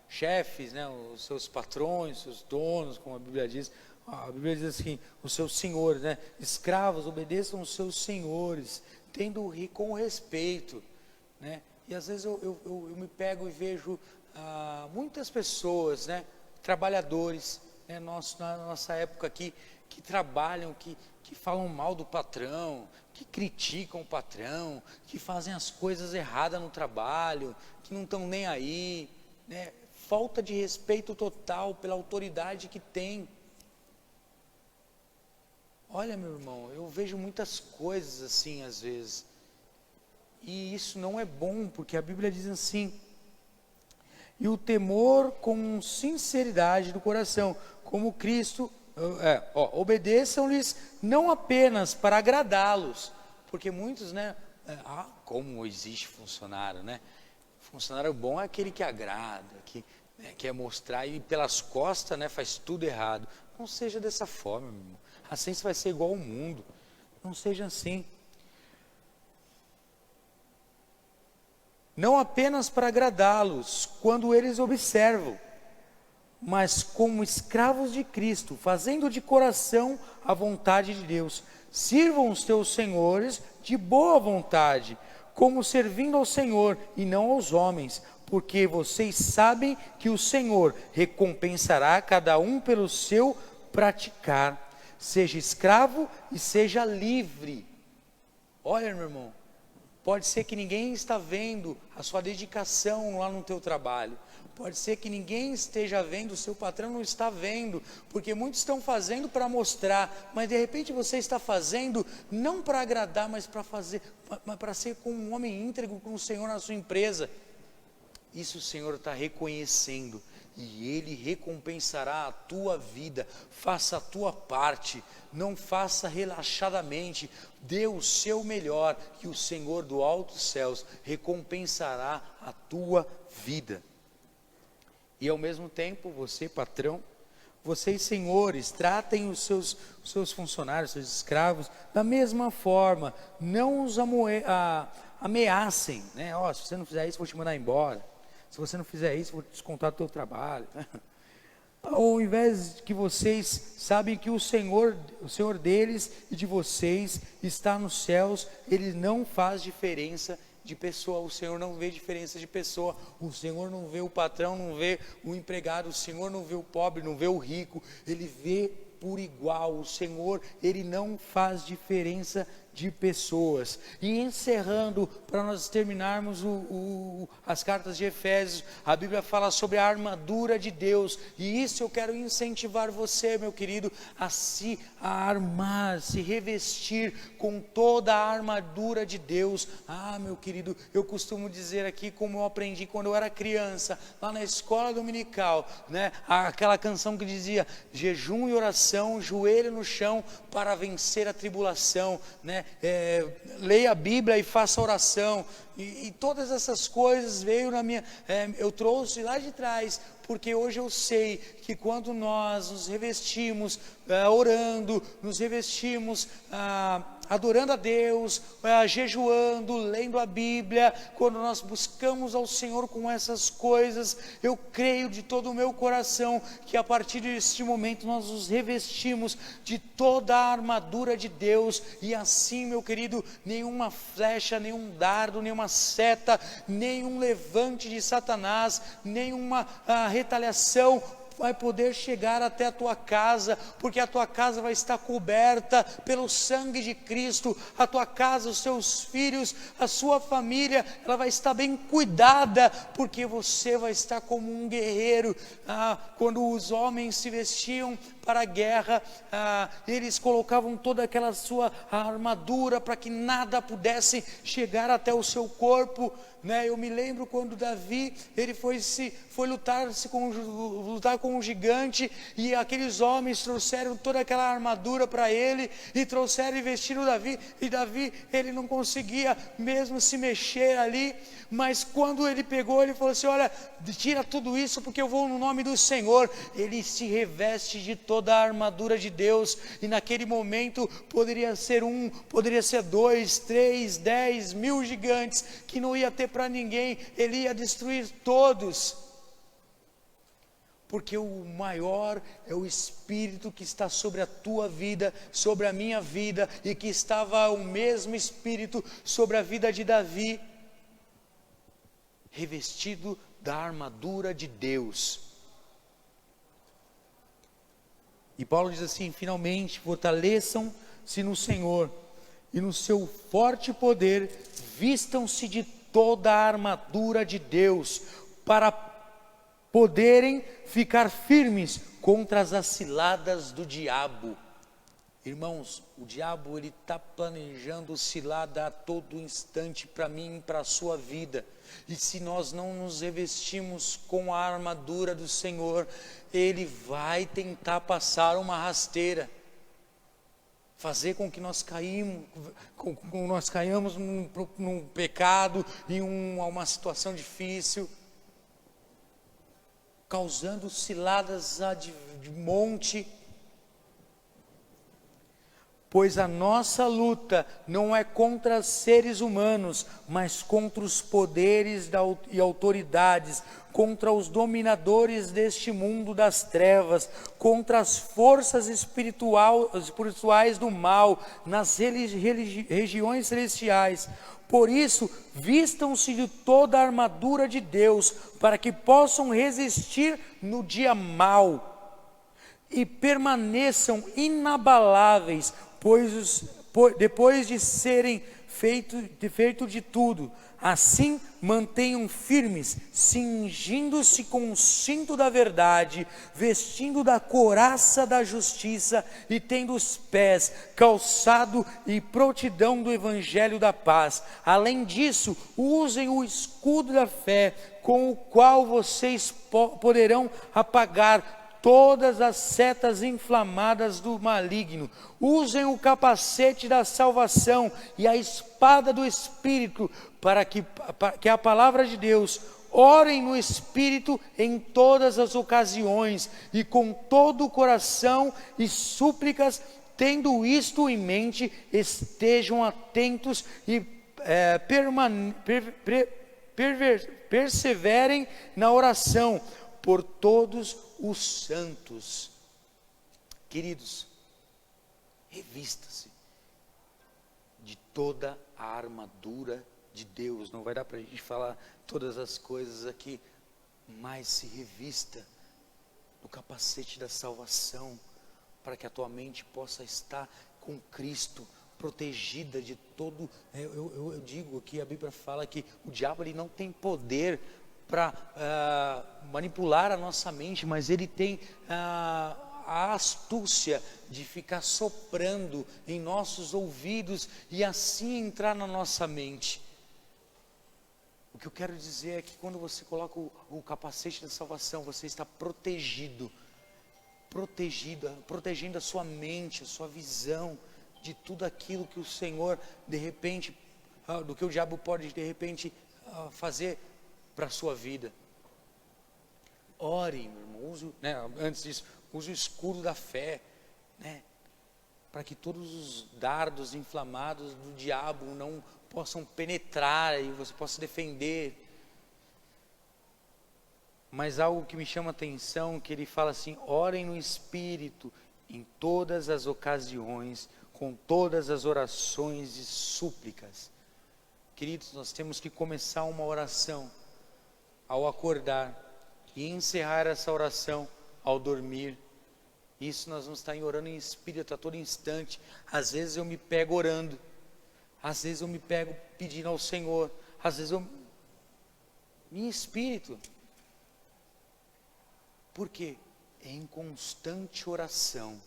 chefes, né, os seus patrões, os seus donos, como a Bíblia diz. A Bíblia diz assim, os seus senhores, né? Escravos, obedeçam os seus senhores, tendo com respeito, né? E às vezes eu me pego e vejo muitas pessoas, né, trabalhadores, né, na nossa época aqui, que trabalham, que falam mal do patrão, que criticam o patrão, que fazem as coisas erradas no trabalho, que não estão nem aí, né? Falta de respeito total pela autoridade que tem. Olha, meu irmão, eu vejo muitas coisas assim às vezes, e isso não é bom, porque a Bíblia diz assim: e o temor com sinceridade do coração, como Cristo, obedeçam-lhes não apenas para agradá-los, porque muitos, né, como existe funcionário, né? Funcionário bom é aquele que agrada, que quer mostrar e pelas costas, né, faz tudo errado. Não seja dessa forma, meu irmão. Assim você vai ser igual ao mundo. Não seja assim. Não apenas para agradá-los, quando eles observam, mas como escravos de Cristo, fazendo de coração a vontade de Deus. Sirvam os teus senhores de boa vontade, como servindo ao Senhor e não aos homens, porque vocês sabem que o Senhor recompensará cada um pelo seu praticar. Seja escravo e seja livre. Olha, meu irmão, pode ser que ninguém está vendo a sua dedicação lá no teu trabalho. Pode ser que ninguém esteja vendo, o seu patrão não está vendo, porque muitos estão fazendo para mostrar, mas de repente você está fazendo não para agradar, mas para ser como um homem íntegro com o Senhor na sua empresa. Isso o Senhor está reconhecendo, e Ele recompensará a tua vida. Faça a tua parte, não faça relaxadamente, dê o seu melhor, e o Senhor do alto céus recompensará a tua vida. E ao mesmo tempo, você, patrão, vocês, senhores, tratem os seus funcionários, seus escravos, da mesma forma. Não os ameacem, né? Se você não fizer isso, vou te mandar embora. Se você não fizer isso, vou descontar do teu trabalho. Ao invés de que vocês sabem que o Senhor deles e de vocês está nos céus, Ele não faz diferença de pessoa. O Senhor não vê diferença de pessoa. O Senhor não vê o patrão, não vê o empregado. O Senhor não vê o pobre, não vê o rico. Ele vê por igual. O Senhor, Ele não faz diferença de pessoas. E encerrando, para nós terminarmos as cartas de Efésios, a Bíblia fala sobre a armadura de Deus, e isso eu quero incentivar você, meu querido, a armar, se revestir com toda a armadura de Deus. Meu querido, eu costumo dizer aqui, como eu aprendi quando eu era criança, lá na escola dominical, né? Aquela canção que dizia: jejum e oração, joelho no chão, para vencer a tribulação, né? Leia a Bíblia e faça oração, e todas essas coisas veio na minha, eu trouxe lá de trás, porque hoje eu sei que quando nós nos revestimos orando, nos revestimos adorando a Deus, jejuando, lendo a Bíblia, quando nós buscamos ao Senhor com essas coisas, eu creio de todo o meu coração que a partir deste momento nós nos revestimos de toda a armadura de Deus, e assim, meu querido, nenhuma flecha, nenhum dardo, nenhuma seta, nenhum levante de Satanás, nenhuma retaliação vai poder chegar até a tua casa, porque a tua casa vai estar coberta pelo sangue de Cristo. A tua casa, os seus filhos, a sua família, ela vai estar bem cuidada, porque você vai estar como um guerreiro. Quando os homens se vestiam para a guerra, eles colocavam toda aquela sua armadura para que nada pudesse chegar até o seu corpo, né? Eu me lembro quando Davi, ele foi lutar com um gigante, e aqueles homens trouxeram toda aquela armadura para ele, e trouxeram e vestiram Davi, e Davi, ele não conseguia mesmo se mexer ali, mas quando ele pegou, ele falou assim: olha, tira tudo isso, porque eu vou no nome do Senhor. Ele se reveste de toda a armadura de Deus, e naquele momento poderia ser 2, 3, 10 mil gigantes, que não ia ter para ninguém, ele ia destruir todos, porque o maior é o Espírito que está sobre a tua vida, sobre a minha vida, e que estava o mesmo Espírito sobre a vida de Davi, revestido da armadura de Deus. E Paulo diz assim: finalmente, fortaleçam-se no Senhor e no seu forte poder, vistam-se de toda a armadura de Deus, para poderem ficar firmes contra as ciladas do diabo. Irmãos, o diabo, ele está planejando cilada a todo instante para mim e para a sua vida, e se nós não nos revestimos com a armadura do Senhor, ele vai tentar passar uma rasteira, fazer com que nós caiamos num pecado, em uma situação difícil, causando ciladas de monte. Pois a nossa luta não é contra seres humanos, mas contra os poderes e autoridades, contra os dominadores deste mundo das trevas, contra as forças espirituais do mal, nas regiões celestiais. Por isso, vistam-se de toda a armadura de Deus, para que possam resistir no dia mau, e permaneçam inabaláveis, depois de serem feito de tudo. Assim, mantenham firmes, cingindo-se com o cinto da verdade, vestindo da couraça da justiça, e tendo os pés calçado e prontidão do evangelho da paz. Além disso, usem o escudo da fé, com o qual vocês poderão apagar todas as setas inflamadas do maligno. Usem o capacete da salvação e a espada do Espírito, para que a palavra de Deus, Orem no Espírito em todas as ocasiões e com todo o coração e súplicas, tendo isto em mente, estejam atentos e perseverem na oração por todos os santos. Queridos, revista-se de toda a armadura de Deus. Não vai dar para a gente falar todas as coisas aqui, mas se revista do capacete da salvação, para que a tua mente possa estar com Cristo, protegida de todo. Eu digo que a Bíblia fala que o diabo ele não tem poder para manipular a nossa mente, mas ele tem a astúcia de ficar soprando em nossos ouvidos e assim entrar na nossa mente. O que eu quero dizer é que quando você coloca o capacete da salvação, você está protegendo a sua mente, a sua visão de tudo aquilo que o Senhor, de repente, do que o diabo pode, de repente, fazer para a sua vida. Ore, meu irmão, antes disso, use o escudo da fé, para que todos os dardos inflamados do diabo não possam penetrar e você possa defender. Mas algo que me chama a atenção, que ele fala assim: orem no Espírito em todas as ocasiões, com todas as orações e súplicas. Queridos, nós temos que começar uma oração ao acordar e encerrar essa oração ao dormir. Isso nós vamos estar orando em Espírito a todo instante. Às vezes eu me pego orando, às vezes eu me pego pedindo ao Senhor, às vezes eu em Espírito. Por quê? Em constante oração,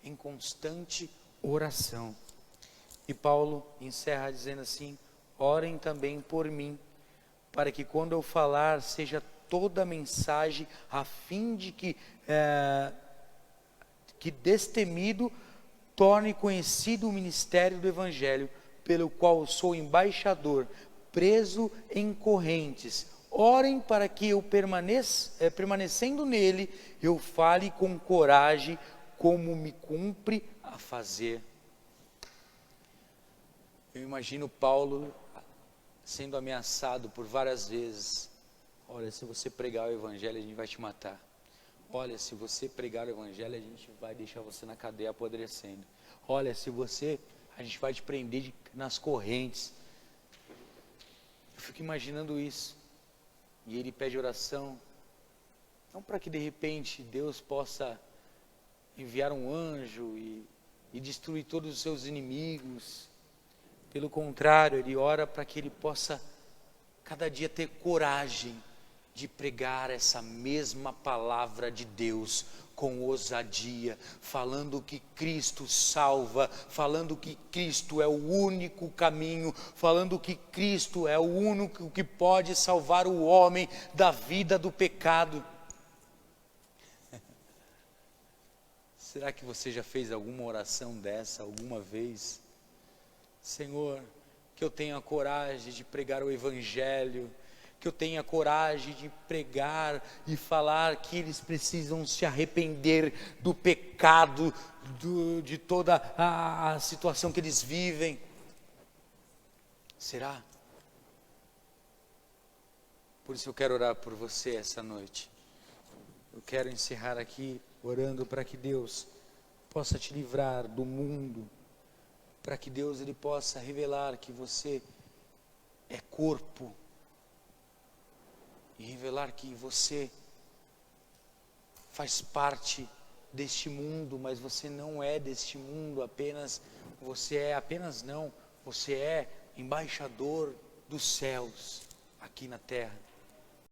em constante oração. E Paulo encerra dizendo assim: orem também por mim, para que quando eu falar, seja toda a mensagem, a fim de que destemido torne conhecido o ministério do Evangelho, pelo qual sou embaixador, preso em correntes. Orem para que eu permanecendo nele, eu fale com coragem, como me cumpre a fazer. Eu imagino Paulo sendo ameaçado por várias vezes. Olha, se você pregar o Evangelho, a gente vai te matar. Olha, se você pregar o Evangelho, a gente vai deixar você na cadeia apodrecendo. Olha, a gente vai te prender nas correntes. Eu fico imaginando isso. E ele pede oração, não para que de repente Deus possa enviar um anjo e destruir todos os seus inimigos. Pelo contrário, ele ora para que ele possa cada dia ter coragem de pregar essa mesma palavra de Deus com ousadia, falando que Cristo salva, falando que Cristo é o único caminho, falando que Cristo é o único que pode salvar o homem da vida do pecado. Será que você já fez alguma oração dessa alguma vez? Senhor, que eu tenha coragem de pregar o Evangelho, que eu tenha coragem de pregar e falar que eles precisam se arrepender do pecado, de toda a situação que eles vivem. Será? Por isso eu quero orar por você essa noite. Eu quero encerrar aqui orando para que Deus possa te livrar do mundo, para que Deus ele possa revelar que você é corpo, e revelar que você faz parte deste mundo, mas você não é deste mundo apenas, você é embaixador dos céus aqui na terra.